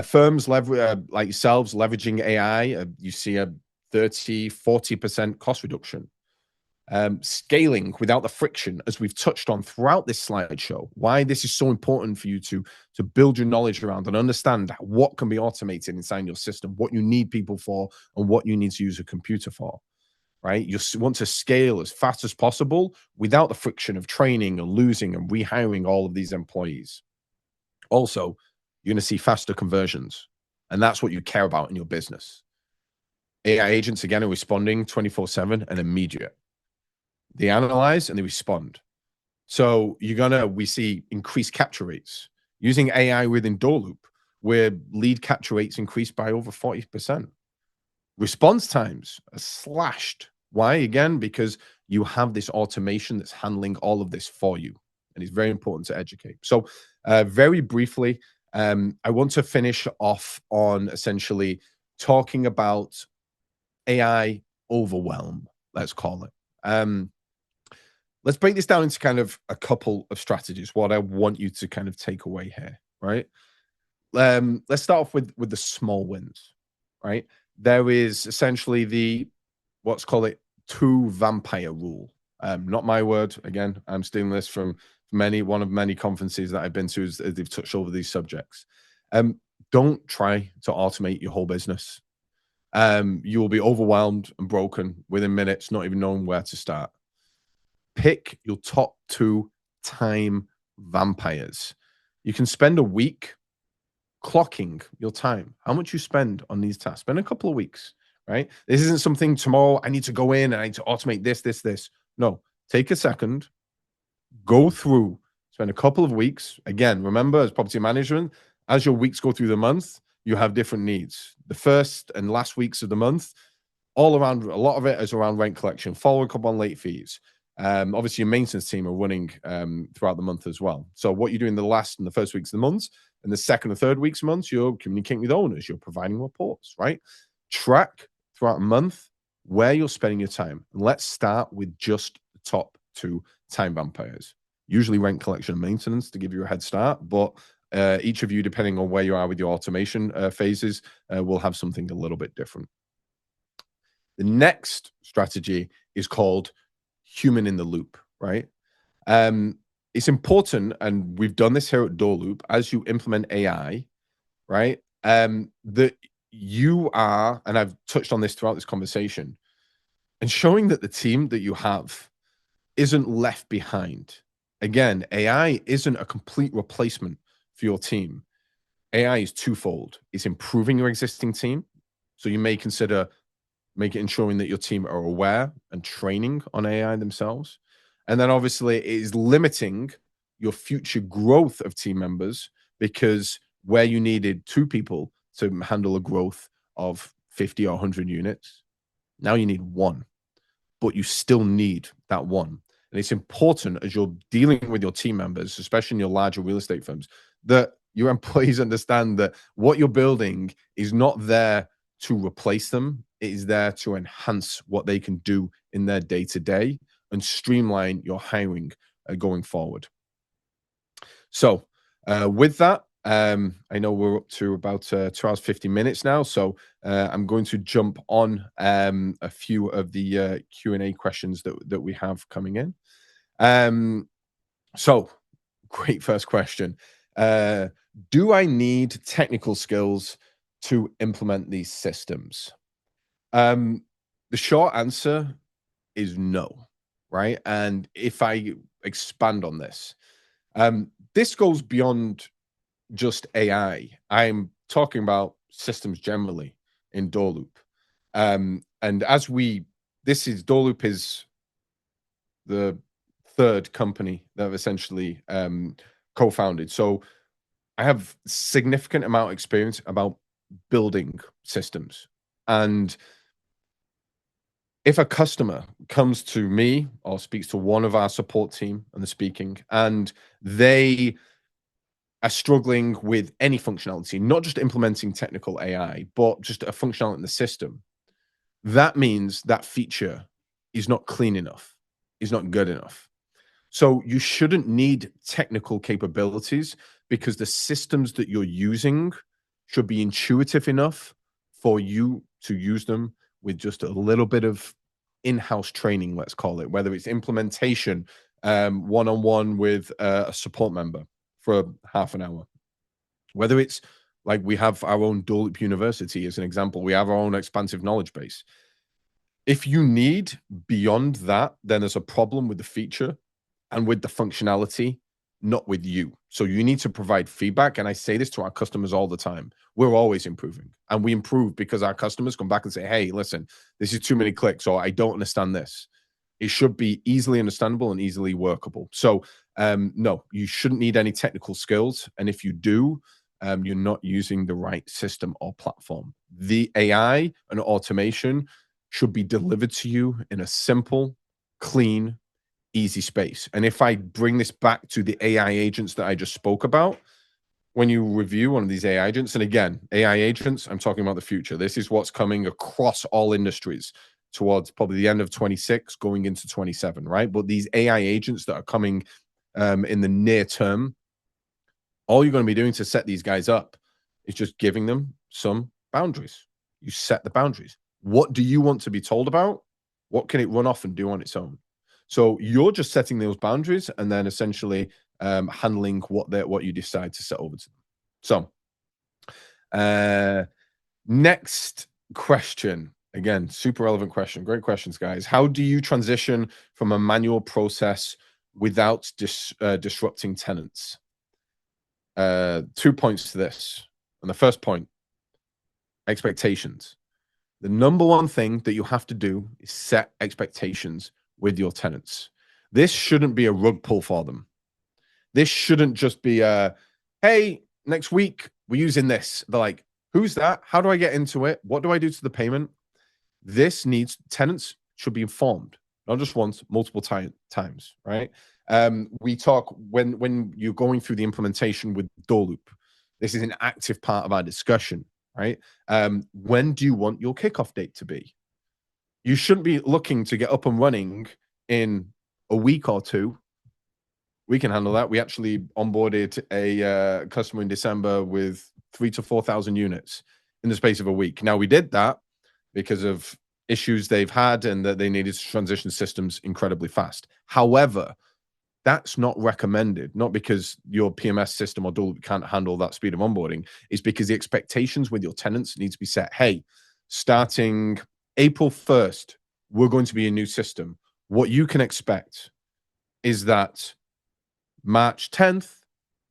Firms like yourselves leveraging AI, you see a 30-40% cost reduction. Scaling without the friction, as we've touched on throughout this slideshow, why this is so important for you to build your knowledge around and understand what can be automated inside your system, what you need people for, and what you need to use a computer for. Right? You want to scale as fast as possible without the friction of training and losing and rehiring all of these employees. Also, you're going to see faster conversions, and that's what you care about in your business. AI agents, again, are responding 24/7 and immediate. They analyze and they respond. So we see increased capture rates. Using AI within DoorLoop, where lead capture rates increased by over 40%. Response times are slashed. Why? Again, because you have this automation that's handling all of this for you. And it's very important to educate. So very briefly, I want to finish off on essentially talking about AI overwhelm, let's call it. Let's break this down into kind of a couple of strategies, what I want you to kind of take away here, right? Let's start off with the small wins, right? There is essentially what's called it 2 vampire rule. Not my word. Again, I'm stealing this from one of many conferences that I've been to as they've touched over these subjects. Don't try to automate your whole business. You will be overwhelmed and broken within minutes, not even knowing where to start. Pick your top 2 time vampires. You can spend a week clocking your time, how much you spend on these tasks. Spend a couple of weeks, right? This isn't something tomorrow I need to go in and I need to automate this. No, take a second, go through, spend a couple of weeks. Again, remember, as property management, as your weeks go through the month, you have different needs. The first and last weeks of the month, all around, a lot of it is around rent collection, following up on late fees. Obviously, your maintenance team are running throughout the month as well. So what you do in the last and the first weeks of the month, and the second and third weeks of months, you're communicating with owners, you're providing reports, right? Track throughout a month where you're spending your time. And let's start with just the top 2 time vampires. Usually rent collection and maintenance to give you a head start, but each of you, depending on where you are with your automation phases, will have something a little bit different. The next strategy is called human in the loop, right? It's important, and we've done this here at DoorLoop, as you implement AI, right? That you are, and I've touched on this throughout this conversation, ensuring that the team that you have isn't left behind. Again, AI isn't a complete replacement for your team. AI is twofold. It's improving your existing team. So you may consider ensuring that your team are aware and training on AI themselves. And then obviously it is limiting your future growth of team members, because where you needed 2 people to handle a growth of 50 or 100 units, now you need 1, but you still need that 1. And it's important as you're dealing with your team members, especially in your larger real estate firms, that your employees understand that what you're building is not there to replace them. It is there to enhance what they can do in their day-to-day and streamline your hiring going forward. So with that, I know we're up to about 2 hours, 50 minutes now. So I'm going to jump on a few of the Q&A questions that we have coming in. So great first question. Do I need technical skills to implement these systems? The short answer is no, right? And if I expand on this, this goes beyond just AI. I'm talking about systems generally in DoorLoop. And DoorLoop is the third company that I've essentially co-founded. So I have significant amount of experience about building systems. And if a customer comes to me or speaks to one of our support team and they're speaking, and they are struggling with any functionality, not just implementing technical AI, but just a functionality in the system, that means that feature is not clean enough, is not good enough. So you shouldn't need technical capabilities because the systems that you're using should be intuitive enough for you to use them with just a little bit of in-house training, let's call it, whether it's implementation, one-on-one with a support member for half an hour, whether it's like we have our own DoorLoop University as an example, we have our own expansive knowledge base. If you need beyond that, then there's a problem with the feature and with the functionality, not with you. So you need to provide feedback. And I say this to our customers all the time. We're always improving. And we improve because our customers come back and say, hey, listen, this is too many clicks, or I don't understand this. It should be easily understandable and easily workable. So no, you shouldn't need any technical skills. And if you do, you're not using the right system or platform. The AI and automation should be delivered to you in a simple, clean, easy space. And if I bring this back to the AI agents that I just spoke about, when you review one of these AI agents, and again, AI agents, I'm talking about the future. This is what's coming across all industries towards probably the end of 26, going into 27, right? But these AI agents that are coming in the near term, all you're going to be doing to set these guys up is just giving them some boundaries. You set the boundaries. What do you want to be told about? What can it run off and do on its own? So you're just setting those boundaries and then essentially handling what you decide to set over to them. So next question. Again, super relevant question. Great questions, guys. How do you transition from a manual process without disrupting tenants? 2 points to this. And the first point, expectations. The number one thing that you have to do is set expectations with your tenants. This shouldn't be a rug pull for them. This shouldn't just be hey, next week we're using this. They're like, who's that? How do I get into it? What do I do to the payment? Tenants should be informed, not just once, multiple times, right? We talk when you're going through the implementation with DoorLoop. This is an active part of our discussion, right? When do you want your kickoff date to be? You shouldn't be looking to get up and running in a week or two. We can handle that. We actually onboarded a customer in December with 3,000 to 4,000 units in the space of a week. Now, we did that because of issues they've had and that they needed to transition systems incredibly fast. However, that's not recommended, not because your PMS system or DoorLoop can't handle that speed of onboarding. It's because the expectations with your tenants need to be set. Hey, starting April 1st, we're going to be a new system. What you can expect is that March 10th,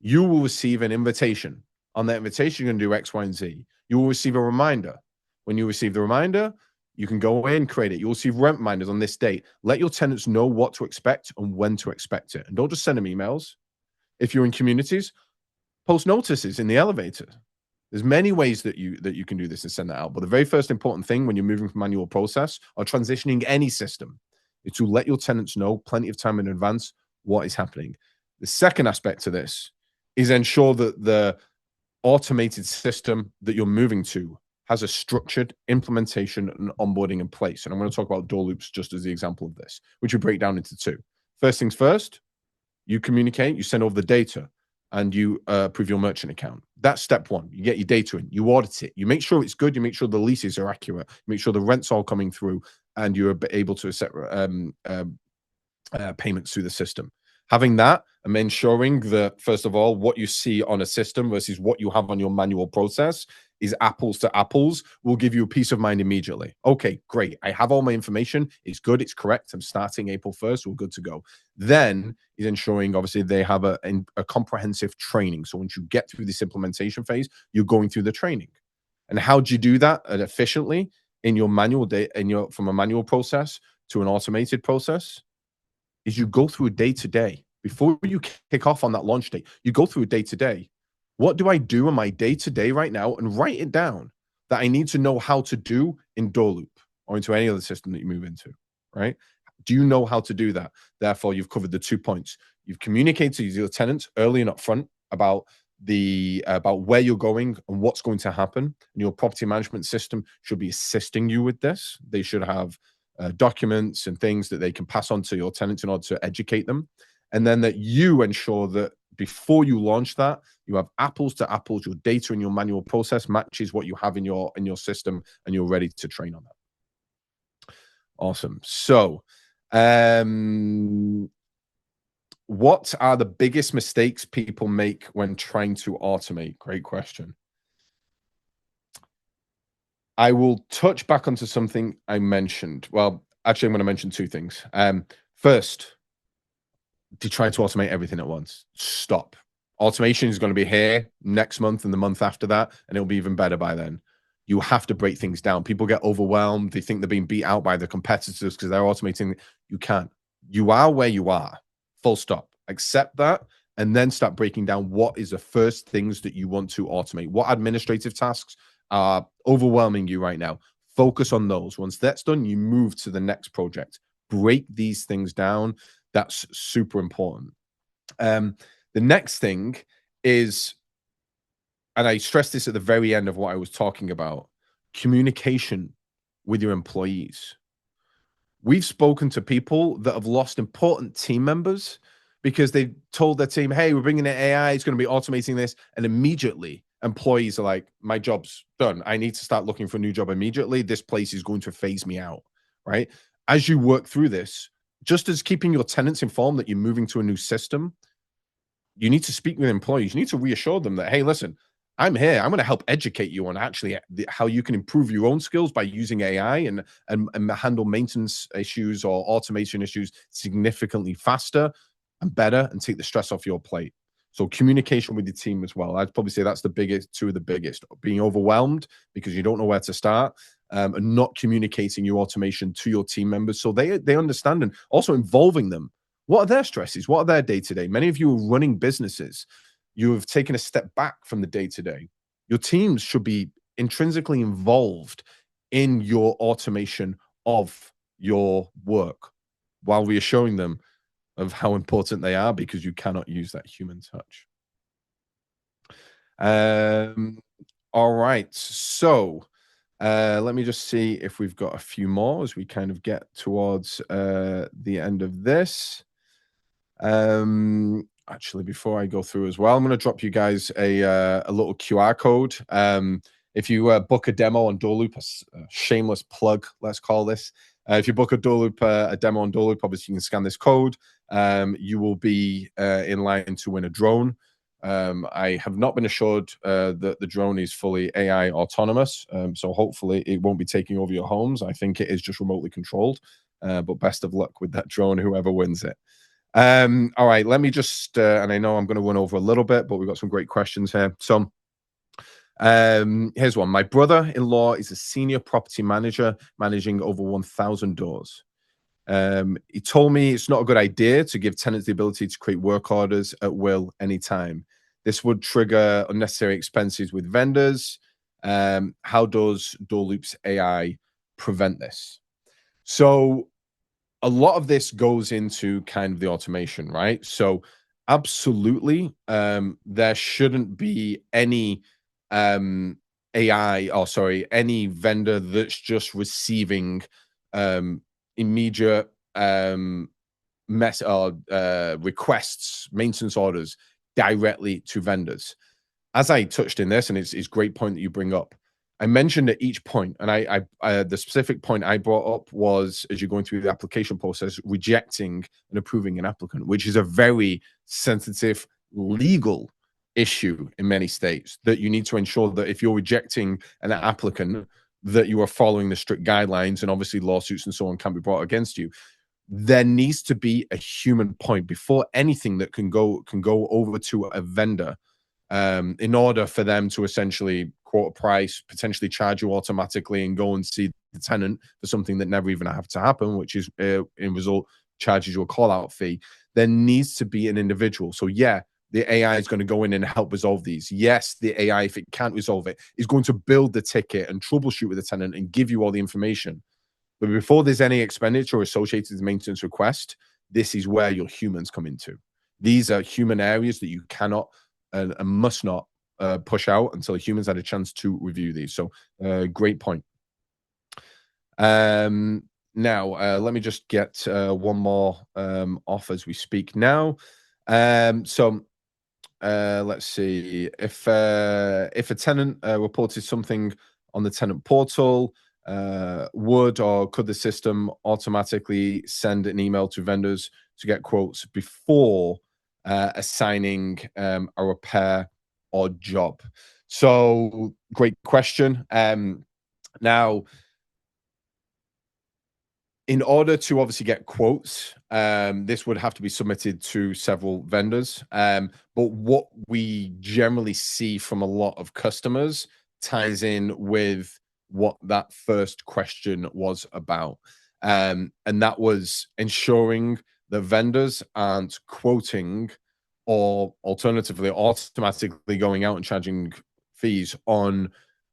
you will receive an invitation. On that invitation, you're going to do X, Y, and Z. You will receive a reminder. When you receive the reminder, you can go away and create it. You'll receive rent reminders on this date. Let your tenants know what to expect and when to expect it. And don't just send them emails. If you're in communities, post notices in the elevator. There's many ways that you can do this and send that out. But the very first important thing when you're moving from manual process or transitioning any system is to let your tenants know plenty of time in advance what is happening. The second aspect to this is ensure that the automated system that you're moving to has a structured implementation and onboarding in place. And I'm going to talk about DoorLoops just as the example of this, which we break down into two. First things first, you communicate, you send over the data, and you approve your merchant account. That's step one. You get your data in, you audit it, you make sure it's good, you make sure the leases are accurate, you make sure the rent's all coming through, and you're able to accept payments through the system. Having that and ensuring that, first of all, what you see on a system versus what you have on your manual process is apples to apples will give you a peace of mind immediately. Okay, great. I have all my information. It's good. It's correct. I'm starting April 1st. We're good to go. Then is ensuring, obviously, they have a comprehensive training. So once you get through this implementation phase, you're going through the training. And how do you do that efficiently in your manual from a manual process to an automated process? Is you go through a day-to-day. Before you kick off on that launch date, you go through a day-to-day. What do I do in my day-to-day right now? And write it down that I need to know how to do in DoorLoop or into any other system that you move into, right? Do you know how to do that? Therefore, you've covered the 2 points. You've communicated to your tenants early and upfront about where you're going and what's going to happen. And your property management system should be assisting you with this. They should have documents and things that they can pass on to your tenants in order to educate them. And then that you ensure that before you launch that, you have apples to apples, your data in your manual process matches what you have in your system, and you're ready to train on that. Awesome. So, what are the biggest mistakes people make when trying to automate? Great question. I will touch back onto something I mentioned. Well, actually, I'm going to mention two things. First, to try to automate everything at once. Stop. Automation is going to be here next month and the month after that, and it'll be even better by then. You have to break things down. People get overwhelmed. They think they're being beat out by the competitors because they're automating. You can't. You are where you are. Full stop. Accept that, and then start breaking down what is the first things that you want to automate. What administrative tasks are overwhelming you right now? Focus on those. Once that's done, you move to the next project. Break these things down. That's super important. The next thing is, and I stress this at the very end of what I was talking about, communication with your employees. We've spoken to people that have lost important team members because they told their team, hey, we're bringing in AI, it's going to be automating this. And immediately employees are like, my job's done. I need to start looking for a new job immediately. This place is going to phase me out, right? As you work through this, just as keeping your tenants informed that you're moving to a new system, you need to speak with employees. You need to reassure them that, hey, listen, I'm here. I'm going to help educate you on actually how you can improve your own skills by using AI and handle maintenance issues or automation issues significantly faster and better and take the stress off your plate. So communication with your team as well. I'd probably say that's the biggest, two of the biggest. Being overwhelmed because you don't know where to start, and not communicating your automation to your team members so they understand, and also involving them. What are their stresses? What are their day-to-day? Many of you are running businesses. You have taken a step back from the day-to-day. Your teams should be intrinsically involved in your automation of your work while reassuring them of how important they are, because you cannot use that human touch. All right. So let me just see if we've got a few more as we kind of get towards the end of this. Actually, before I go through as well, I'm going to drop you guys a little QR code. If you book a demo on DoorLoop, a shameless plug, let's call this. If you book a DoorLoop, a demo on DoorLoop, obviously you can scan this code. You will be in line to win a drone. I have not been assured that the drone is fully AI autonomous, so hopefully it won't be taking over your homes. I think it is just remotely controlled, but best of luck with that drone, whoever wins it. All right, let me just, and I know I'm going to run over a little bit, but we've got some great questions here. So here's one. My brother-in-law is a senior property manager managing over 1,000 doors. He told me it's not a good idea to give tenants the ability to create work orders at will anytime. This would trigger unnecessary expenses with vendors. How does DoorLoop's AI prevent this? So a lot of this goes into kind of the automation, right? So absolutely, there shouldn't be any AI, or sorry, any vendor that's just receiving immediate requests, maintenance orders directly to vendors. As I touched in this, and it's a great point that you bring up. I mentioned at each point, and the specific point I brought up was, as you're going through the application process, rejecting and approving an applicant, which is a very sensitive legal issue in many states, that you need to ensure that if you're rejecting an applicant, that you are following the strict guidelines, and obviously lawsuits and so on can be brought against you. There needs to be a human point before anything that can go over to a vendor, in order for them to essentially quote a price, potentially charge you automatically, and go and see the tenant for something that never even have to happen, which is in result charges you a call out fee. There needs to be an individual. So yeah, the AI is going to go in and help resolve these. Yes, the AI, if it can't resolve it, is going to build the ticket and troubleshoot with the tenant and give you all the information. But before there's any expenditure associated with the maintenance request, this is where your humans come into. These are human areas that you cannot and must not push out until humans had a chance to review these. So great point. Now, let me just get one more off as we speak now. Let's see. If a tenant reported something on the tenant portal, would or could the system automatically send an email to vendors to get quotes before assigning a repair or job? So great question. Now, in order to obviously get quotes, this would have to be submitted to several vendors. But what we generally see from a lot of customers ties in with what that first question was about. And that was ensuring the vendors aren't quoting, or alternatively automatically going out and charging fees on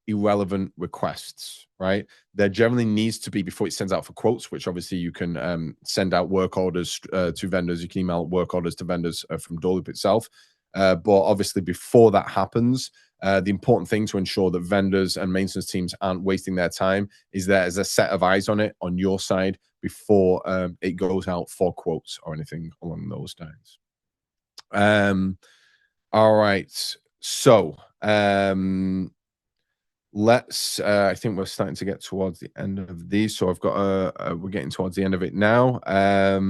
irrelevant requests, right? There generally needs to be, before it sends out for quotes, which obviously you can send out work orders to vendors. You can email work orders to vendors from DoorLoop itself. But obviously before that happens, the important thing to ensure that vendors and maintenance teams aren't wasting their time is there's a set of eyes on it on your side before it goes out for quotes or anything along those lines. All right. So let's I think we're starting to get towards the end of these. So I've got we're getting towards the end of it now. I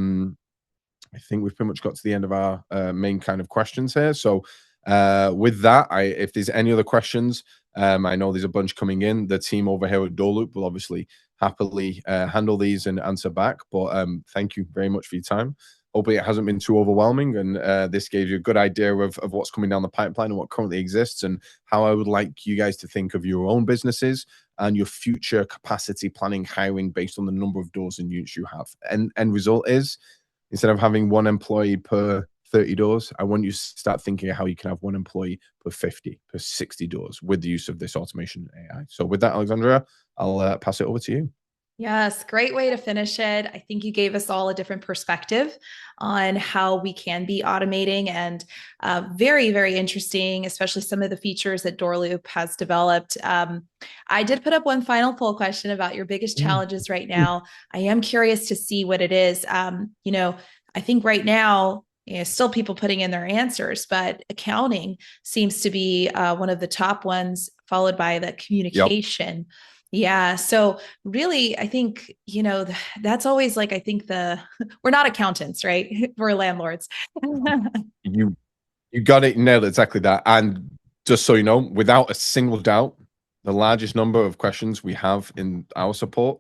think we've pretty much got to the end of our main kind of questions here. So with that, if there's any other questions, I know there's a bunch coming in. The team over here at DoorLoop will obviously happily handle these and answer back. But thank you very much for your time. Hopefully it hasn't been too overwhelming, and this gave you a good idea of what's coming down the pipeline and what currently exists, and how I would like you guys to think of your own businesses and your future capacity planning, hiring based on the number of doors and units you have. And end result is, instead of having one employee per 30 doors, I want you to start thinking of how you can have one employee per 50, per 60 doors with the use of this automation AI. So with that, Alexandria, I'll pass it over to you. Yes, great way to finish it. I think you gave us all a different perspective on how we can be automating, and very, very interesting, especially some of the features that DoorLoop has developed. I did put up one final poll question about your biggest challenges right now. I am curious to see what it is. I think right now, still people putting in their answers, but accounting seems to be one of the top ones, followed by the communication. Yep. Yeah. So really, I think, that's always like, I think we're not accountants, right? We're landlords. you got it nailed, exactly that. And just so you know, without a single doubt, the largest number of questions we have in our support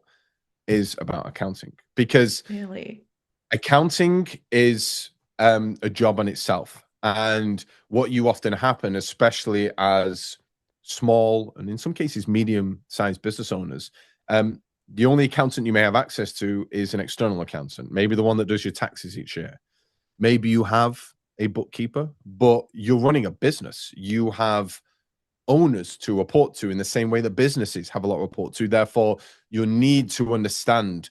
is about accounting, because really, accounting is a job on itself. And what you often happen, especially as small and in some cases medium-sized business owners, the only accountant you may have access to is an external accountant, maybe the one that does your taxes each year. Maybe you have a bookkeeper, but you're running a business. You have owners to report to in the same way that businesses have a lot to report to. Therefore, you need to understand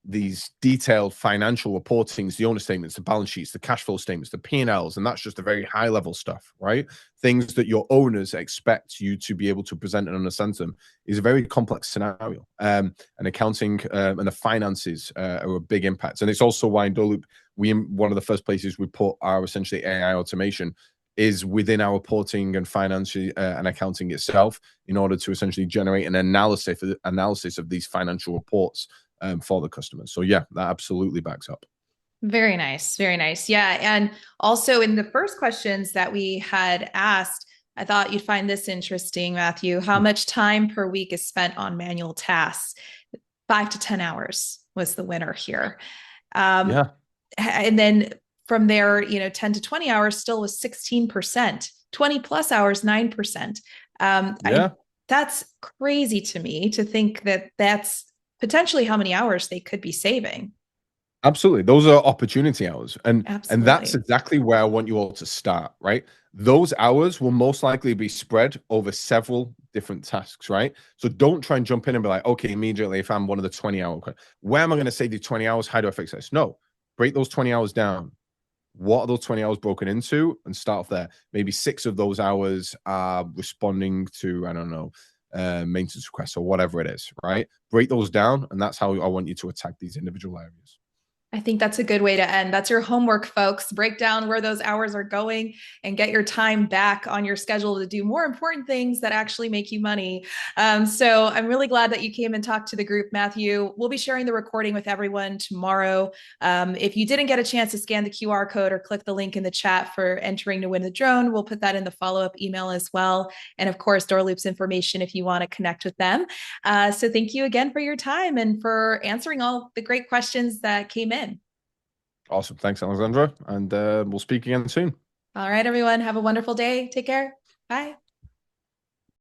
these detailed financial reportings, the owner statements, the balance sheets, the cash flow statements, the P&Ls, and that's just the very high level stuff, right? Things that your owners expect you to be able to present and understand them is a very complex scenario. And accounting and the finances are a big impact. And it's also why in DoorLoop, one of the first places we put our essentially AI automation is within our reporting and financial and accounting itself, in order to essentially generate an analysis of these financial reports for the customers. So yeah, that absolutely backs up. Very nice. Very nice. Yeah. And also in the first questions that we had asked, I thought you'd find this interesting, Matthew. How much time per week is spent on manual tasks? 5 to 10 hours was the winner here. Um, Yeah, and then from there, 10 to 20 hours still was 16%, 20 plus hours, 9%. yeah. That's crazy to me to think that that's potentially how many hours they could be saving. Absolutely. Those are opportunity hours. And that's Absolutely. exactly where I want you all to start, right? Those hours will most likely be spread over several different tasks, right? So don't try and jump in and be like, okay, immediately, if I'm one of the 20-hour, where am I going to save the 20 hours? How do I fix this? No, break those 20 hours down. What are those 20 hours broken into? And start off there. Maybe 6 of those hours are responding to, I don't know, maintenance requests or whatever it is, right? Break those down. And that's how I want you to attack these individual areas. I think that's a good way to end. That's your homework, folks. Break down where those hours are going and get your time back on your schedule to do more important things that actually make you money. So I'm really glad that you came and talked to the group, Matthew. We'll be sharing the recording with everyone tomorrow. If you didn't get a chance to scan the QR code or click the link in the chat for entering to win the drone, we'll put that in the follow-up email as well. And of course, DoorLoop's information if you want to connect with them. So thank you again for your time and for answering all the great questions that came in. Awesome. Thanks, Alexandra. And we'll speak again soon. All right, everyone. Have a wonderful day. Take care. Bye.